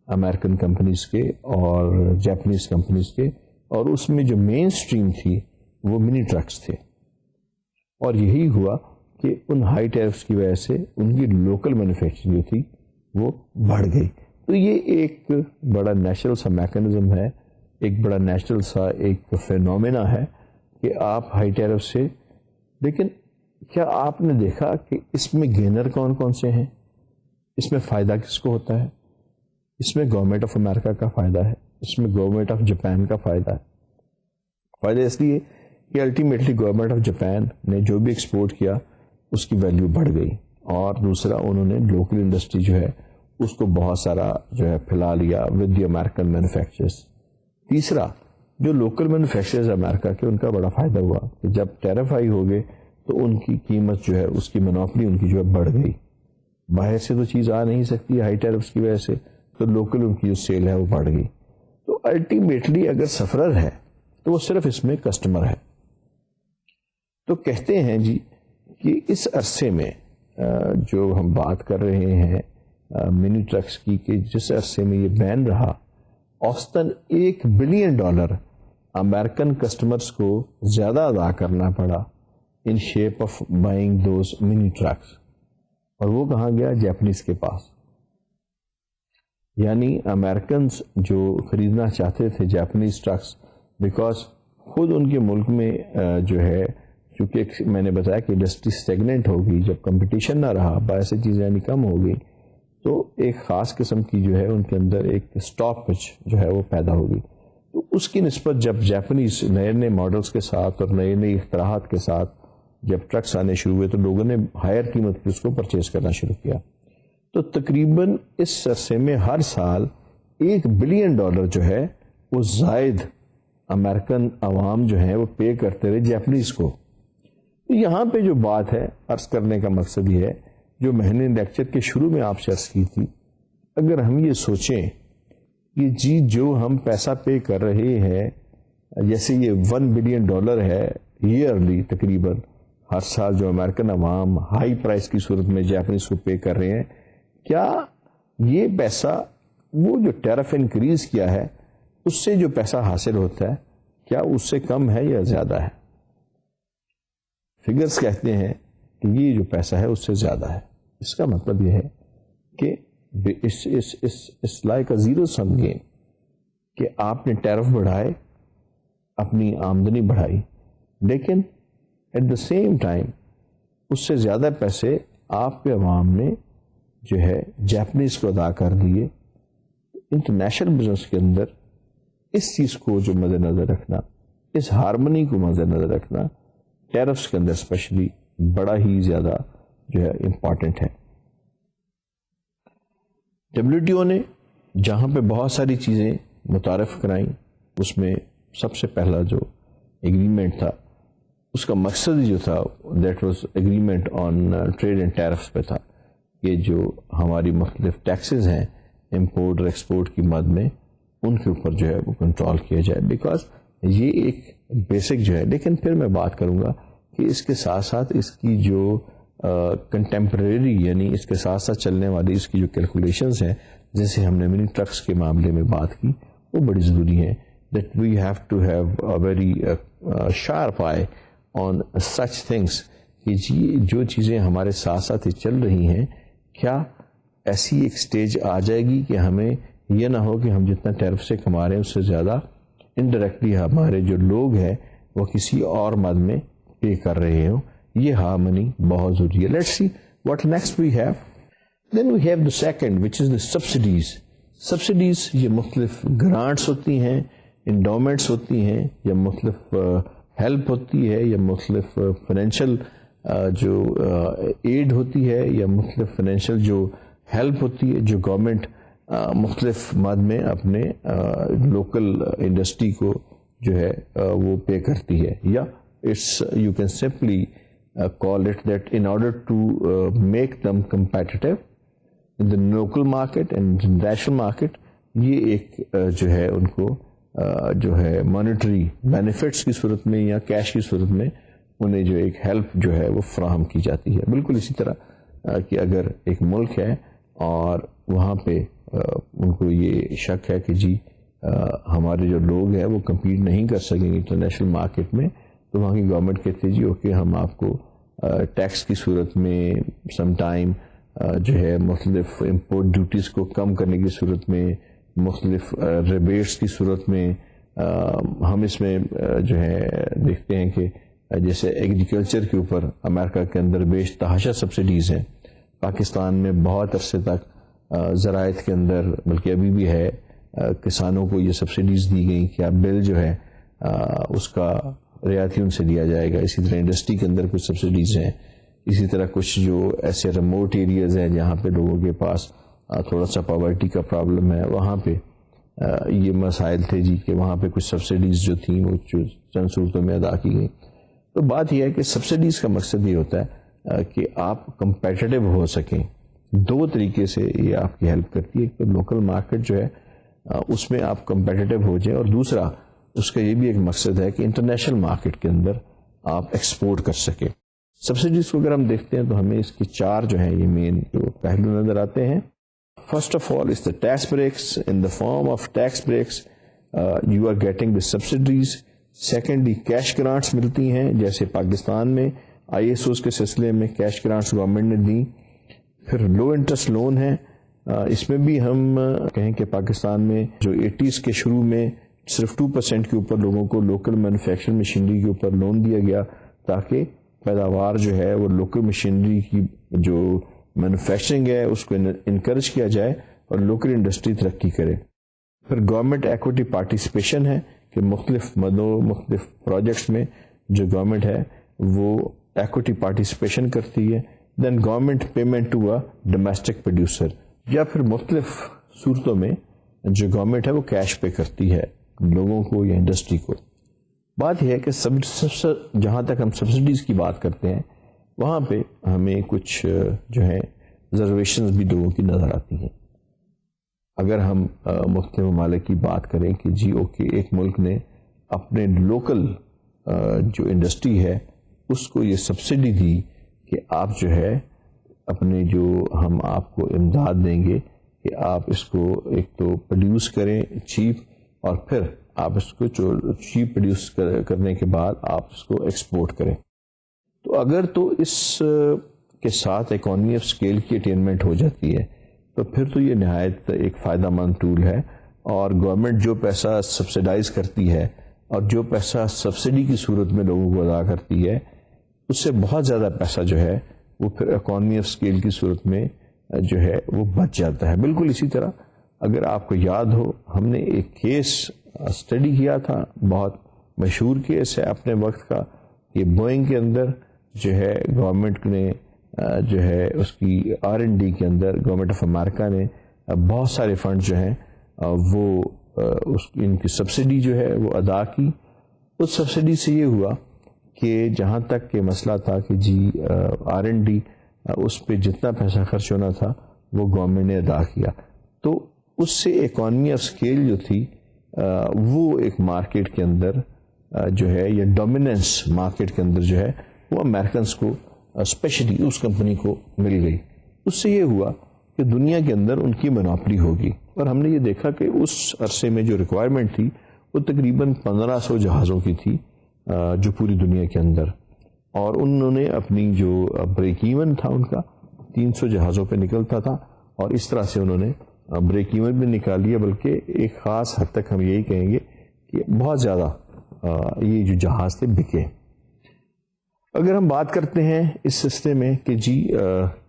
امریکن کمپنیز کے اور جاپنیز کمپنیز کے، اور اس میں جو مین سٹریم تھی وہ منی ٹرکس تھے. اور یہی ہوا کہ ان ہائی ٹیرفس کی وجہ سے ان کی لوکل مینوفیکچرنگ جو تھی وہ بڑھ گئی. تو یہ ایک بڑا نیچرل سا میکانزم ہے، ایک بڑا نیچرل سا ایک فینومینا ہے کہ آپ ہائی ٹیرف سے. لیکن کیا آپ نے دیکھا کہ اس میں گینر کون کون سے ہیں؟ اس میں فائدہ کس کو ہوتا ہے؟ اس میں گورنمنٹ آف امریکہ کا فائدہ ہے، اس میں گورنمنٹ آف جاپان کا فائدہ ہے. فائدہ اس لیے کہ الٹیمیٹلی گورنمنٹ آف جاپان نے جو بھی ایکسپورٹ کیا اس کی ویلیو بڑھ گئی، اور دوسرا انہوں نے لوکل انڈسٹری جو ہے اس کو بہت سارا جو ہے پھیلا لیا ود دی امریکن مینوفیکچررز. تیسرا جو لوکل مینوفیکچررز امریکہ کے ان کا بڑا فائدہ ہوا کہ جب ٹیرف ہائی ہو گئے تو ان کی قیمت جو ہے اس کی منوپلی ان کی جو ہے بڑھ گئی. باہر سے تو چیز آ نہیں سکتی ہائی ٹیرفس کی وجہ سے، تو لوکل ان کی جو سیل ہے وہ بڑھ گئی. تو الٹیمیٹلی اگر سفرر ہے تو وہ صرف اس میں کسٹمر ہے. تو کہتے ہیں جی کہ اس عرصے میں جو ہم بات کر رہے ہیں منی ٹرکس کی، کہ جس عرصے میں یہ بین رہا، اوسطاً $1 بلین امریکن کسٹمرز کو زیادہ ادا کرنا پڑا in shape of buying those money trucks. اور وہ کہاں گیا؟ جاپنیز کے پاس. یعنی امریکنز جو خریدنا چاہتے تھے جاپنیز ٹرکس، بیکاز خود ان کے ملک میں جو ہے چونکہ میں نے بتایا کہ انڈسٹری اسٹیگننٹ ہوگی، جب کمپٹیشن نہ رہا، باہر سے چیزیں یعنی کم ہو گئی، تو ایک خاص قسم کی جو ہے ان کے اندر ایک اسٹاپیج جو ہے وہ پیدا ہوگی. تو اس کی نسبت جب جاپنیز نئے نئے ماڈلز کے ساتھ اور نئے نئے اختراعات کے ساتھ جب ٹرکس آنے شروع ہوئے تو لوگوں نے ہائر قیمت پہ اس کو پرچیز کرنا شروع کیا. تو تقریباً اس عرصے میں ہر سال $1 بلین جو ہے وہ زائد امریکن عوام جو ہیں وہ پے کرتے رہے جاپنیز کو. تو یہاں پہ جو بات ہے عرض کرنے کا مقصد یہ ہے جو میں نے لیکچر کے شروع میں آپ سے عرض کی تھی، اگر ہم یہ سوچیں کہ جی جو ہم پیسہ پے کر رہے ہیں، جیسے یہ $1 بلین ہے ایئرلی تقریباً ہر سال جو امریکن عوام ہائی پرائس کی صورت میں جاپنیز کو پے کر رہے ہیں، کیا یہ پیسہ وہ جو ٹیرف انکریز کیا ہے اس سے جو پیسہ حاصل ہوتا ہے کیا اس سے کم ہے یا زیادہ ہے؟ فگرز کہتے ہیں کہ یہ جو پیسہ ہے اس سے زیادہ ہے. اس کا مطلب یہ ہے کہ اس like a zero sum game کہ آپ نے ٹیرف بڑھائے، اپنی آمدنی بڑھائی، لیکن ایٹ دا سیم ٹائم اس سے زیادہ پیسے آپ کے عوام نے جو ہے جاپنیز کو ادا کر دیے. انٹرنیشنل بزنس کے اندر اس چیز کو جو مد نظر رکھنا، اس ہارمنی کو مد نظر رکھنا ٹیرفس کے اندر اسپیشلی بڑا ہی زیادہ جو ہے امپورٹنٹ ہے. WTO نے جہاں پہ بہت ساری چیزیں متعارف کرائیں، اس میں سب سے پہلا جو ایگریمنٹ تھا اس کا مقصد جو تھا that was agreement on trade and tariffs پہ تھا کہ جو ہماری مختلف ٹیکسز ہیں امپورٹ اور ایکسپورٹ کی مد میں ان کے اوپر جو ہے وہ کنٹرول کیا جائے، بیکاز یہ ایک بیسک جو ہے. لیکن پھر میں بات کروں گا کہ اس کے ساتھ ساتھ اس کی جو کنٹمپریری یعنی اس کے ساتھ ساتھ چلنے والی اس کی جو کیلکولیشنز ہیں، جیسے ہم نے منی ٹرکس کے معاملے میں بات کی، وہ بڑی ضروری ہیں. That we have to have a very sharp eye on such things کہ جی جو چیزیں ہمارے ساتھ ساتھ ہی چل رہی ہیں، کیا ایسی ایک سٹیج آ جائے گی کہ ہمیں یہ نہ ہو کہ ہم جتنا ٹیرف سے کما رہے ہیں اس سے زیادہ انڈائریکٹلی ہمارے جو لوگ ہیں وہ کسی اور مد میں پے کر رہے ہوں. یہ ہارمنی بہت ضروری ہے. Let's see what next we have. Then we have the second which is the subsidies. Subsidies یہ مختلف گرانٹس ہوتی ہیں، انڈومنٹس ہوتی ہیں، یا مختلف ہیلپ ہوتی ہے، یا مختلف فائنینشیل جو ایڈ ہوتی ہے، یا مختلف فائنینشیل جو ہیلپ ہوتی ہے جو گورنمنٹ مختلف مد میں اپنے لوکل انڈسٹری کو جو ہے وہ پے کرتی ہے. یا it's you can simply call it that in order to make them competitive in the local market and international market، یہ ایک جو ہے ان کو جو ہے مانیٹری بینیفٹس کی صورت میں یا کیش کی صورت میں انہیں جو ایک ہیلپ جو ہے وہ فراہم کی جاتی ہے. بالکل اسی طرح کہ اگر ایک ملک ہے اور وہاں پہ ان کو یہ شک ہے کہ جی ہمارے جو لوگ ہیں وہ کمپیٹ نہیں کر سکیں گے انٹرنیشنل مارکیٹ میں، تو وہاں کی گورنمنٹ کہتی ہے جی اوکے ہم آپ کو ٹیکس کی صورت میں سم ٹائم جو ہے مختلف امپورٹ ڈیوٹیز کو کم کرنے کی صورت میں، مختلف ریبیٹس کی صورت میں ہم اس میں جو ہے دیکھتے ہیں کہ جیسے ایگریکلچر کے اوپر امریکہ کے اندر بیش تحاشا سبسڈیز ہیں. پاکستان میں بہت عرصے تک زراعت کے اندر بلکہ ابھی بھی ہے کسانوں کو یہ سبسڈیز دی گئیں کہ اب بل جو ہے اس کا رعایتی ان سے لیا جائے گا. اسی طرح انڈسٹری کے اندر کچھ سبسڈیز ہیں. اسی طرح کچھ جو ایسے ریموٹ ایریاز ہیں جہاں پہ لوگوں کے پاس تھوڑا سا پاورٹی کا پرابلم ہے، وہاں پہ یہ مسائل تھے جی کہ وہاں پہ کچھ سبسڈیز جو تھیں وہ چند صورتوں میں ادا کی گئیں. تو بات یہ ہے کہ سبسڈیز کا مقصد یہ ہوتا ہے کہ آپ کمپیٹیٹو ہو سکیں. دو طریقے سے یہ آپ کی ہیلپ کرتی ہے. ایک تو لوکل مارکیٹ جو ہے اس میں آپ کمپیٹیٹو ہو جائیں، اور دوسرا اس کا یہ بھی ایک مقصد ہے کہ انٹرنیشنل مارکیٹ کے اندر آپ ایکسپورٹ کر سکیں. سبسڈیز کو اگر ہم دیکھتے ہیں تو ہمیں اس کے چار جو ہیں یہ مین جو پہلو نظر آتے ہیں. First of all is the tax breaks. In the form of tax breaks you are getting the subsidies. Secondly cash grants ملتی ہیں، جیسے پاکستان میں آئی ایس اوز کے سلسلے میں کیش گرانٹس گورنمنٹ نے دی. پھر لو انٹرسٹ لون ہے، اس میں بھی ہم کہیں کہ پاکستان میں جو 80s کے شروع میں صرف 2% کے اوپر لوگوں کو لوکل مینوفیکچرنگ مشینری کے اوپر لون دیا گیا تاکہ پیداوار جو ہے وہ لوکل مشینری کی جو مینوفیکچرنگ ہے اس کو انکریج کیا جائے اور لوکل انڈسٹری ترقی کرے. پھر گورنمنٹ ایکوٹی پارٹیسپیشن ہے کہ مختلف مختلف پروجیکٹس میں جو گورنمنٹ ہے وہ ایکوٹی پارٹیسپیشن کرتی ہے. Then government payment to a domestic producer, یا پھر مختلف صورتوں میں جو گورنمنٹ ہے وہ کیش پے کرتی ہے لوگوں کو یا انڈسٹری کو. بات یہ ہے کہ جہاں تک ہم سبسڈیز کی بات کرتے ہیں وہاں پہ ہمیں کچھ جو ہے ریزرویشنز بھی لوگوں کی نظر آتی ہیں. اگر ہم مختلف ممالک کی بات کریں کہ جی اوکے ایک ملک نے اپنے لوکل جو انڈسٹری ہے اس کو یہ سبسڈی دی کہ آپ جو ہے اپنے جو ہم آپ کو امداد دیں گے کہ آپ اس کو ایک تو پروڈیوس کریں چیپ، اور پھر آپ اس کو چیپ پروڈیوس کرنے کے بعد آپ اس کو ایکسپورٹ کریں. تو اگر تو اس کے ساتھ اکانومی آف اسکیل کی اٹینمنٹ ہو جاتی ہے تو پھر تو یہ نہایت ایک فائدہ مند ٹول ہے. اور گورنمنٹ جو پیسہ سبسڈائز کرتی ہے اور جو پیسہ سبسڈی کی صورت میں لوگوں کو ادا کرتی ہے اس سے بہت زیادہ پیسہ جو ہے وہ پھر اکانومی آف اسکیل کی صورت میں جو ہے وہ بچ جاتا ہے. بالکل اسی طرح اگر آپ کو یاد ہو ہم نے ایک کیس اسٹڈی کیا تھا، بہت مشہور کیس ہے اپنے وقت کا، کہ بوئنگ کے اندر جو ہے گورنمنٹ نے جو ہے اس کی R&D کے اندر گورنمنٹ آف امریکہ نے بہت سارے فنڈ جو ہیں وہ ان کی سبسڈی جو ہے وہ ادا کی. اس سبسڈی سے یہ ہوا کہ جہاں تک کہ مسئلہ تھا کہ جی R&D اس پہ جتنا پیسہ خرچ ہونا تھا وہ گورنمنٹ نے ادا کیا. تو اس سے اکانومی آف اسکیل جو تھی وہ ایک مارکیٹ کے اندر جو ہے یا ڈومیننس مارکیٹ کے اندر جو ہے وہ امریکنس کو اسپیشلی اس کمپنی کو مل گئی. اس سے یہ ہوا کہ دنیا کے اندر ان کی مناپلی ہوگی, اور ہم نے یہ دیکھا کہ اس عرصے میں جو ریکوائرمنٹ تھی وہ تقریباً 1500 جہازوں کی تھی جو پوری دنیا کے اندر, اور انہوں نے اپنی جو بریک ایون تھا ان کا 300 جہازوں پہ نکلتا تھا, اور اس طرح سے انہوں نے بریک ایون بھی نکال لیا, بلکہ ایک خاص حد تک ہم یہی کہیں گے کہ بہت زیادہ یہ جو جہاز تھے بکے. اگر ہم بات کرتے ہیں اس سلسلے میں کہ جی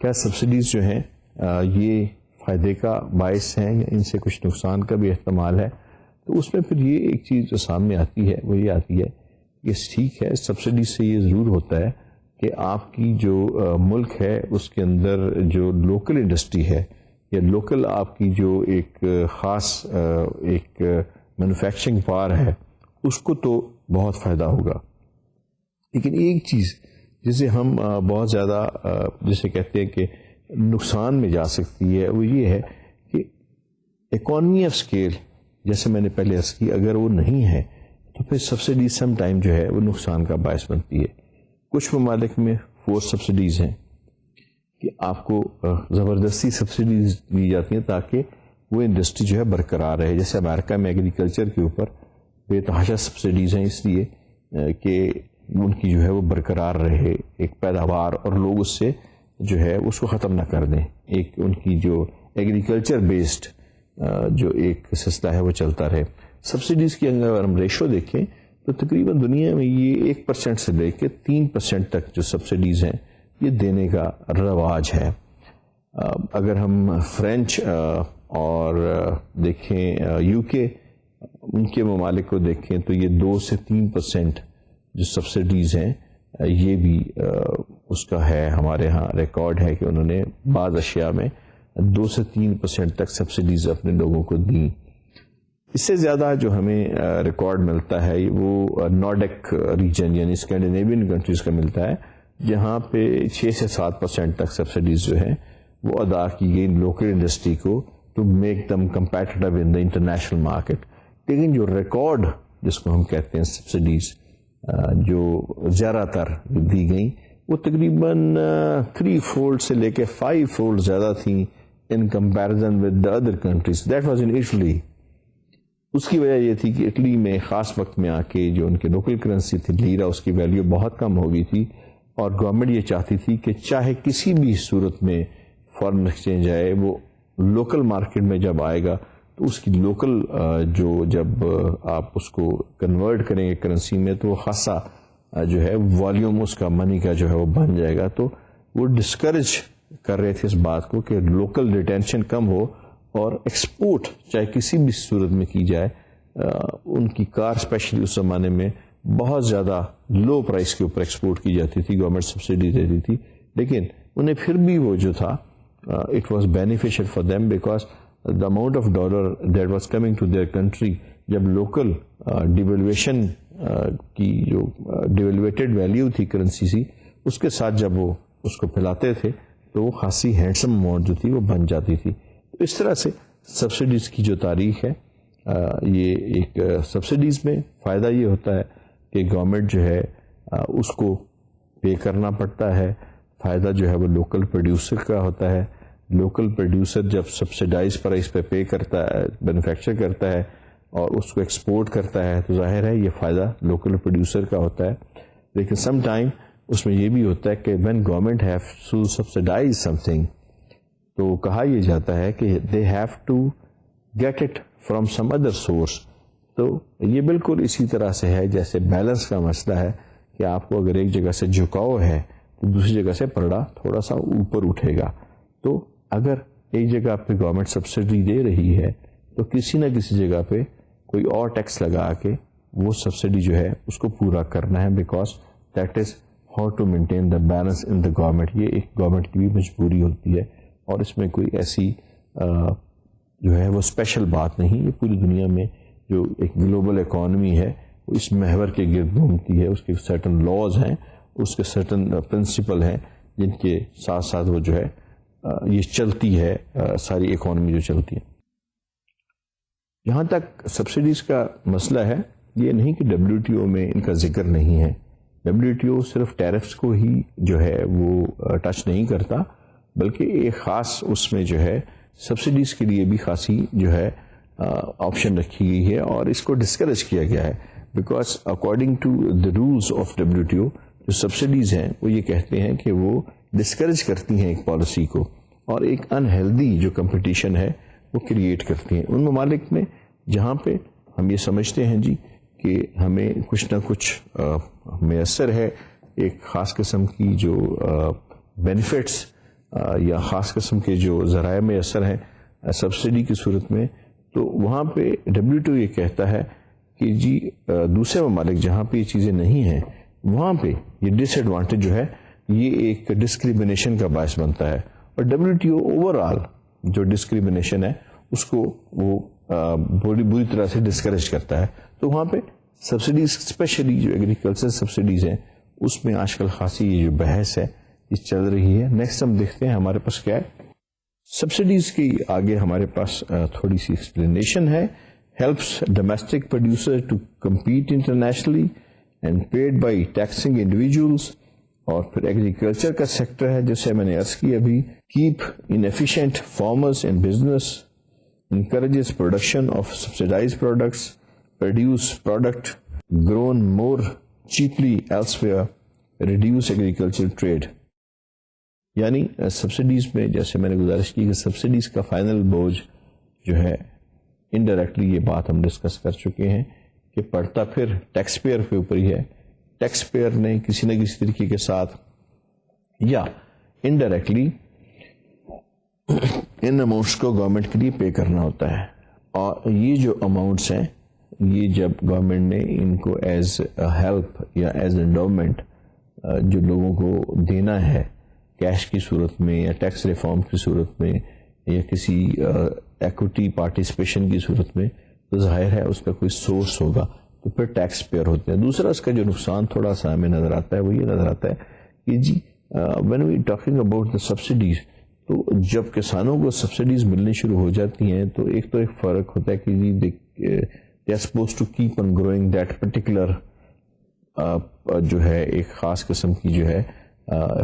کیا سبسڈیز جو ہیں یہ فائدے کا باعث ہیں یا ان سے کچھ نقصان کا بھی احتمال ہے, تو اس میں پھر یہ ایک چیز جو سامنے آتی ہے وہ یہ آتی ہے کہ ٹھیک ہے سبسڈیز سے یہ ضرور ہوتا ہے کہ آپ کی جو ملک ہے اس کے اندر جو لوکل انڈسٹری ہے یا لوکل آپ کی جو ایک خاص ایک مینوفیکچرنگ پاور ہے اس کو تو بہت فائدہ ہوگا. لیکن ایک چیز جسے ہم بہت زیادہ جسے کہتے ہیں کہ نقصان میں جا سکتی ہے وہ یہ ہے کہ اکانومی آف اسکیل, جیسے میں نے پہلے عرض کی, اگر وہ نہیں ہے تو پھر سبسڈی سم ٹائم جو ہے وہ نقصان کا باعث بنتی ہے. کچھ ممالک میں فورس سبسڈیز ہیں کہ آپ کو زبردستی سبسڈیز دی جاتی ہیں تاکہ وہ انڈسٹری جو ہے برقرار رہے. جیسے امریکہ میں ایگریکلچر کے اوپر بے تحاشا سبسڈیز ہیں اس لیے کہ ان کی جو ہے وہ برقرار رہے ایک پیداوار, اور لوگ اس سے جو ہے اس کو ختم نہ کر دیں. ایک ان کی جو ایگریکلچر بیسڈ جو ایک سلسلہ ہے وہ چلتا رہے. سبسڈیز کی اگر ہم ریشو دیکھیں تو تقریباً دنیا میں یہ 1% سے لے کے 3% تک جو سبسڈیز ہیں یہ دینے کا رواج ہے. اگر ہم فرینچ اور دیکھیں یو کے ان کے ممالک کو دیکھیں تو یہ 2 سے 3% جو سبسڈیز ہیں یہ بھی اس کا ہے. ہمارے ہاں ریکارڈ ہے کہ انہوں نے بعض اشیاء میں 2 سے 3% تک سبسڈیز اپنے لوگوں کو دیں. اس سے زیادہ جو ہمیں ریکارڈ ملتا ہے وہ نارڈک ریجن یعنی اسکینڈینیوین کنٹریز کا ملتا ہے, جہاں پہ 6 سے 7% تک سبسڈیز جو ہیں وہ ادا کی گئی لوکل انڈسٹری کو to make them competitive in the international market. لیکن جو ریکارڈ جس کو ہم کہتے ہیں سبسڈیز جو زیادہ تر دی گئیں وہ تقریباً 3 فولڈ سے لے کے 5 فولڈ زیادہ تھیں in comparison with the other countries. That was in Italy. اس کی وجہ یہ تھی کہ اٹلی میں خاص وقت میں آ کے جو ان کی لوکل کرنسی تھی لیرا اس کی ویلیو بہت کم ہو گئی تھی, اور گورنمنٹ یہ چاہتی تھی کہ چاہے کسی بھی صورت میں فارن ایکسچینج آئے وہ لوکل مارکیٹ میں جب آئے گا تو اس کی لوکل جو جب آپ اس کو کنورٹ کریں گے کرنسی میں تو وہ خاصا جو ہے والیوم اس کا منی کا جو ہے وہ بن جائے گا. تو وہ ڈسکریج کر رہے تھے اس بات کو کہ لوکل ریٹینشن کم ہو اور ایکسپورٹ چاہے کسی بھی صورت میں کی جائے. ان کی کار اسپیشلی اس زمانے میں بہت زیادہ لو پرائس کے اوپر ایکسپورٹ کی جاتی تھی, گورنمنٹ سبسڈی دیتی تھی, لیکن انہیں پھر بھی وہ جو تھا it was beneficial for them because the amount of dollar that was coming to their country جب لوکل ڈیویلویشن کی جو ڈیویلویٹڈ ویلیو تھی کرنسی سی اس کے ساتھ جب وہ اس کو پھیلاتے تھے تو وہ خاصی ہینڈسم اماؤنٹ جو تھی وہ بن جاتی تھی. اس طرح سے سبسڈیز کی جو تاریخ ہے یہ ایک سبسڈیز میں فائدہ یہ ہوتا ہے کہ گورنمنٹ جو ہے اس کو پے کرنا پڑتا ہے. فائدہ جو ہے وہ لوکل پروڈیوسر کا ہوتا ہے. لوکل پروڈیوسر جب سبسڈائز پرائز پہ پے کرتا ہے مینوفیکچر کرتا ہے اور اس کو ایکسپورٹ کرتا ہے تو ظاہر ہے یہ فائدہ لوکل پروڈیوسر کا ہوتا ہے. لیکن سم ٹائم اس میں یہ بھی ہوتا ہے کہ when government have to subsidize something تو کہا یہ جاتا ہے کہ they have to get it from some other source. تو یہ بالکل اسی طرح سے ہے جیسے بیلنس کا مسئلہ ہے کہ آپ کو اگر ایک جگہ سے جھکاؤ ہے تو دوسری جگہ سے پلڑا تھوڑا سا اوپر اٹھے گا. تو اگر ایک جگہ پہ گورنمنٹ سبسڈی دے رہی ہے تو کسی نہ کسی جگہ پہ کوئی اور ٹیکس لگا کے وہ سبسڈی جو ہے اس کو پورا کرنا ہے, because that is how to maintain the balance in the government. یہ ایک گورنمنٹ کی بھی مجبوری ہوتی ہے اور اس میں کوئی ایسی جو ہے وہ اسپیشل بات نہیں. یہ پوری دنیا میں جو ایک گلوبل اکانومی ہے وہ اس محور کے گرد گھومتی ہے. اس کے سرٹن لاز ہیں, اس کے سرٹن پرنسپل ہیں جن کے ساتھ ساتھ وہ جو ہے یہ چلتی ہے ساری اکانومی جو چلتی ہے. جہاں تک سبسڈیز کا مسئلہ ہے یہ نہیں کہ WTO میں ان کا ذکر نہیں ہے. WTO صرف ٹیرفس کو ہی جو ہے وہ ٹچ نہیں کرتا، بلکہ ایک خاص اس میں جو ہے سبسڈیز کے لیے بھی خاصی جو ہے آپشن رکھی گئی ہے، اور اس کو ڈسکریج کیا گیا ہے، because according to the rules of WTO جو سبسڈیز ہیں وہ یہ کہتے ہیں کہ وہ ڈسکریج کرتی ہیں ایک پالیسی کو، اور ایک انہیلدی جو کمپٹیشن ہے وہ کریٹ کرتی ہیں ان ممالک میں جہاں پہ ہم یہ سمجھتے ہیں جی کہ ہمیں کچھ نہ کچھ میسر ہے، ایک خاص قسم کی جو بینیفٹس یا خاص قسم کے جو ذرائع میسر ہیں سبسڈی کی صورت میں، تو وہاں پہ WTO یہ کہتا ہے کہ جی دوسرے ممالک جہاں پہ یہ چیزیں نہیں ہیں وہاں پہ یہ ڈس ایڈوانٹیج جو ہے یہ ایک ڈسکریمنیشن کا باعث بنتا ہے، اور WTO اوور آل جو ڈسکریمنیشن ہے اس کو وہ بری طرح سے ڈسکریج کرتا ہے. تو وہاں پہ سبسڈیز اسپیشلی جو ایگریکلچر سبسڈیز ہیں اس میں آج کل خاصی یہ جو بحث ہے یہ چل رہی ہے. نیکسٹ ہم دیکھتے ہیں ہمارے پاس کیا ہے. سبسڈیز کی آگے ہمارے پاس تھوڑی سی ایکسپلینیشن ہے. Helps domestic producer to compete internationally and paid by taxing individuals. اور پھر ایگریکلچر کا سیکٹر ہے جیسے میں نے عرض کی ابھی. Keep inefficient farmers in business, encourages production of subsidized products, produce product grown more cheaply elsewhere, reduce agricultural trade. یعنی سبسڈیز میں جیسے میں نے گزارش کی کہ سبسڈیز کا فائنل بوجھ جو ہے انڈائریکٹلی یہ بات ہم ڈسکس کر چکے ہیں کہ پڑتا پھر ٹیکس پیئر کے اوپر ہی ہے. ٹیکس پیئر نے کسی نہ کسی طریقے کے ساتھ یا انڈائریکٹلی ان اماؤنٹس کو گورنمنٹ کے لیے پے کرنا ہوتا ہے, اور یہ جو اماؤنٹس ہیں یہ جب گورنمنٹ نے ان کو ایز ہیلپ یا ایز انڈومنٹ جو لوگوں کو دینا ہے کیش کی صورت میں یا ٹیکس ریفارم کی صورت میں یا کسی ایکوٹی پارٹیسپیشن کی صورت میں, تو ظاہر ہے اس کا کوئی سورس ہوگا تو پھر ٹیکس پیئر ہوتے ہیں. دوسرا اس کا جو نقصان تھوڑا سا ہمیں نظر آتا ہے وہ یہ نظر آتا ہے کہ جی when we talking about the subsidies, تو جب کسانوں کو سبسڈیز ملنی شروع ہو جاتی ہیں تو ایک فرق ہوتا ہے کہ جی they are suppose to keep on growing that particular جو ہے ایک خاص قسم کی جو ہے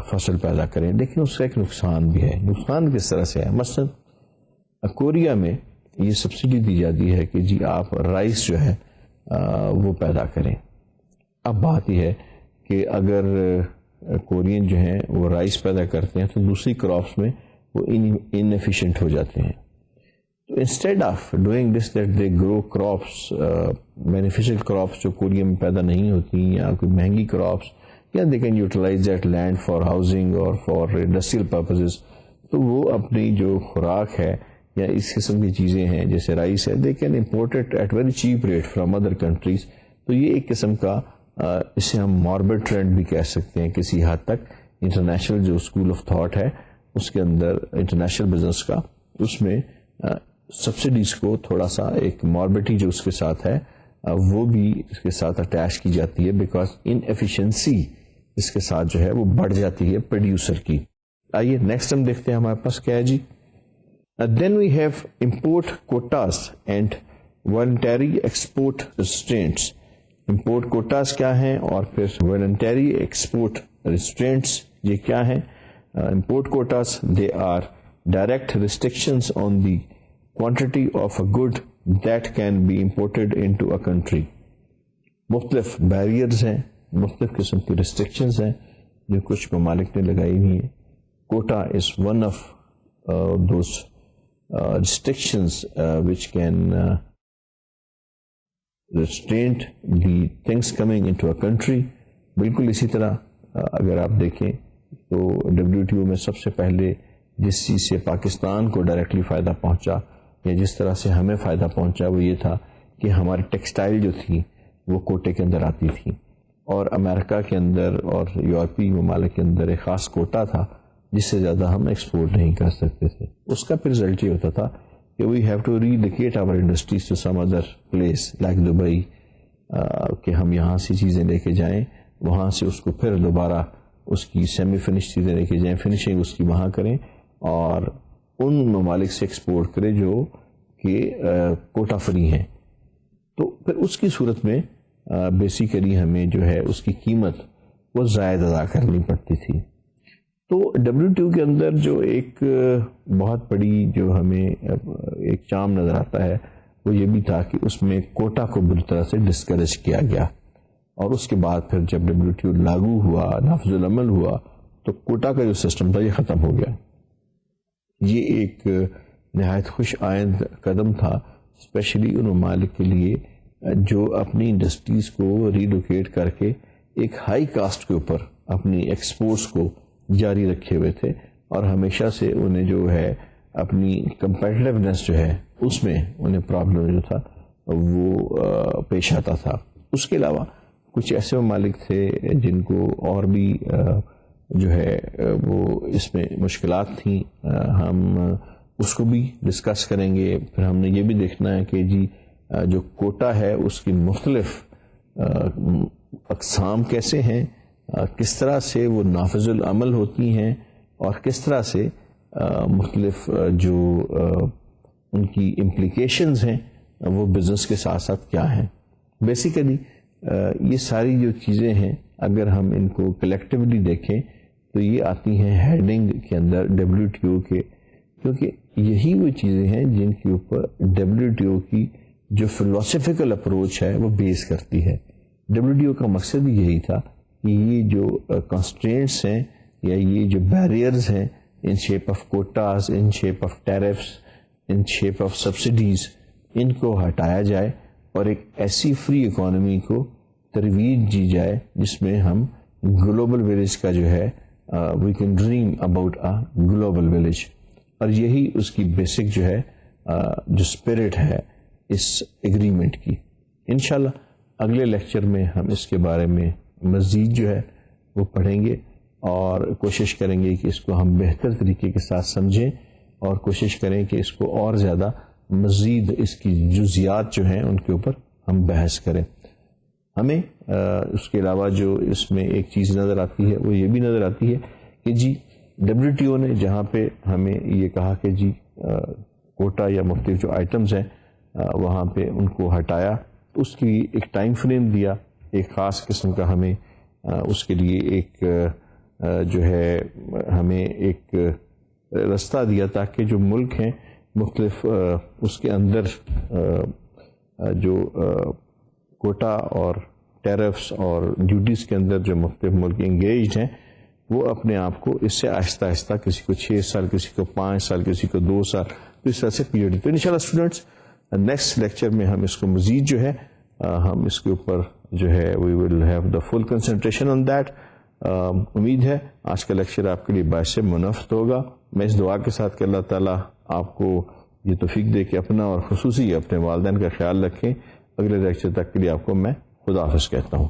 فصل پیدا کریں, لیکن اس کا ایک نقصان بھی ہے. نقصان کس طرح سے ہے؟ مثلا کوریا میں یہ سبسڈی دی جاتی ہے کہ جی آپ رائس جو ہے وہ پیدا کریں. اب بات یہ ہے کہ اگر کورین جو ہیں وہ رائس پیدا کرتے ہیں تو دوسری کراپس میں وہ انفیشینٹ ہو جاتے ہیں. تو instead of doing this that they grow crops, beneficial crops جو کوریا میں پیدا نہیں ہوتی یا کوئی مہنگی کراپس, یا they can utilise that land for housing اور فار انڈسٹریل پرپزز, تو وہ اپنی جو خوراک ہے یا اس قسم کی چیزیں ہیں جیسے رائس ہے, they can import it at very cheap rate from other countries. تو یہ ایک قسم کا اسے ہم ماربڈ ٹرینڈ بھی کہہ سکتے ہیں کسی حد تک. انٹرنیشنل جو اسکول آف تھاٹ ہے اس کے اندر انٹرنیشنل بزنس کا, اس میں سبسڈیز کو تھوڑا سا ایک ماربڈی جو اس کے ساتھ ہے وہ بھی اس کے ساتھ اٹیچ کی جاتی ہے, بیکاز ان ایفیشنسی اس کے ساتھ جو ہے وہ بڑھ جاتی ہے پروڈیوسر کی. آئیے نیکسٹ ہم دیکھتے ہیں ہمارے پاس کیا ہے جی. Then we have import quotas and voluntary export restraints. Import quotas کیا ہیں اور پھر والنٹری ایکسپورٹ ریسٹرینٹس یہ کیا ہیں؟ Import quotas they are direct restrictions on the quantity of a good that can be imported into a country. مختلف barriers ہیں, مختلف قسم کی ریسٹرکشنز ہیں جو کچھ ممالک نے لگائی ہوئی ہیں. Quota is one of those restrictions which can restrain the things coming into a country. بالکل اسی طرح اگر آپ دیکھیں تو WTO میں سب سے پہلے جس چیز سے پاکستان کو ڈائریکٹلی فائدہ پہنچا یا جس طرح سے ہمیں فائدہ پہنچا وہ یہ تھا کہ ہماری ٹیکسٹائل جو تھی وہ کوٹے کے اندر آتی تھی, اور امریکہ کے اندر اور یورپی ممالک کے اندر ایک خاص کوٹا تھا جس سے زیادہ ہم ایکسپورٹ نہیں کر سکتے تھے. اس کا پھر رزلٹ یہ ہوتا تھا کہ we have to relocate our industries to some other place like Dubai, کہ ہم یہاں سے چیزیں لے کے جائیں, وہاں سے اس کو پھر دوبارہ اس کی سیمی فنش چیزیں لے کے جائیں, فنشنگ اس کی وہاں کریں اور ان ممالک سے ایکسپورٹ کریں جو کہ کوٹا فری ہیں. تو پھر اس کی صورت میں بیسیکلی ہمیں جو ہے اس کی قیمت وہ زائد ادا کرنی پڑتی تھی. تو WTO کے اندر جو ایک بہت بڑی جو ہمیں ایک چام نظر آتا ہے وہ یہ بھی تھا کہ اس میں کوٹا کو بری طرح سے ڈسکریج کیا گیا, اور اس کے بعد پھر جب WTO لاگو ہوا, نافذ العمل ہوا, تو کوٹا کا جو سسٹم تھا یہ ختم ہو گیا. یہ ایک نہایت خوش آئند قدم تھا اسپیشلی ان ممالک کے لیے جو اپنی انڈسٹریز کو ریلوکیٹ کر کے ایک ہائی کاسٹ کے اوپر اپنی ایکسپورٹس کو جاری رکھے ہوئے تھے, اور ہمیشہ سے انہیں جو ہے اپنی کمپیٹیونیس جو ہے اس میں انہیں پرابلم جو تھا وہ پیش آتا تھا. اس کے علاوہ کچھ ایسے ممالک تھے جن کو اور بھی جو ہے وہ اس میں مشکلات تھیں, ہم اس کو بھی ڈسکس کریں گے. پھر ہم نے یہ بھی دیکھنا ہے کہ جی جو کوٹا ہے اس کی مختلف اقسام کیسے ہیں, کس طرح سے وہ نافذ العمل ہوتی ہیں, اور کس طرح سے مختلف جو ان کی امپلیکیشنز ہیں وہ بزنس کے ساتھ ساتھ کیا ہیں. بیسیکلی یہ ساری جو چیزیں ہیں اگر ہم ان کو کلیکٹیولی دیکھیں تو یہ آتی ہیں ہیڈنگ کے اندر WTO کے, کیونکہ یہی وہ چیزیں ہیں جن کے اوپر WTO کی جو فلاسفیکل اپروچ ہے وہ بیس کرتی ہے. WTO کا مقصد یہی تھا کہ یہ جو کنسٹرینٹس ہیں یا یہ جو بیریئرز ہیں in shape of quotas, in shape of tariffs, in shape of subsidies, ان کو ہٹایا جائے اور ایک ایسی فری اکانومی کو ترویج دی جائے جس میں ہم گلوبل ولیج کا جو ہے we can dream about a global village. اور یہی اس کی بیسک جو ہے جو اسپرٹ ہے اس ایگریمنٹ کی. انشاءاللہ اگلے لیکچر میں ہم اس کے بارے میں مزید جو ہے وہ پڑھیں گے اور کوشش کریں گے کہ اس کو ہم بہتر طریقے کے ساتھ سمجھیں, اور کوشش کریں کہ اس کو اور زیادہ مزید اس کی جزیات جو ہیں ان کے اوپر ہم بحث کریں. ہمیں اس کے علاوہ جو اس میں ایک چیز نظر آتی ہے وہ یہ بھی نظر آتی ہے کہ جی WTO نے جہاں پہ ہمیں یہ کہا کہ جی کوٹا یا مختلف جو آئٹمز ہیں وہاں پہ ان کو ہٹایا, تو اس کی ایک ٹائم فریم دیا, ایک خاص قسم کا ہمیں اس کے لیے ایک جو ہے ہمیں ایک رستہ دیا تاکہ جو ملک ہیں مختلف اس کے اندر جو کوٹا اور ٹیرفس اور ڈیوٹیز کے اندر جو مختلف ملک انگیجڈ ہیں وہ اپنے آپ کو اس سے آہستہ آہستہ کسی کو 6 سال, کسی کو 5 سال, کسی کو 2 سال, اس طرح سے پیریڈ. تو انشاءاللہ اسٹوڈنٹس نیکسٹ لیکچر میں ہم اس کو مزید جو ہے ہم اس کے اوپر جو ہے we will have the full concentration on that. امید ہے آج کا لیکچر آپ کے لیے باعث منفعت ہوگا. میں اس دعا کے ساتھ کہ اللہ تعالیٰ آپ کو یہ توفیق دے کہ اپنا اور خصوصی اپنے والدین کا خیال رکھیں. اگلے لیکچر تک کے لیے آپ کو میں خدا حافظ کہتا ہوں.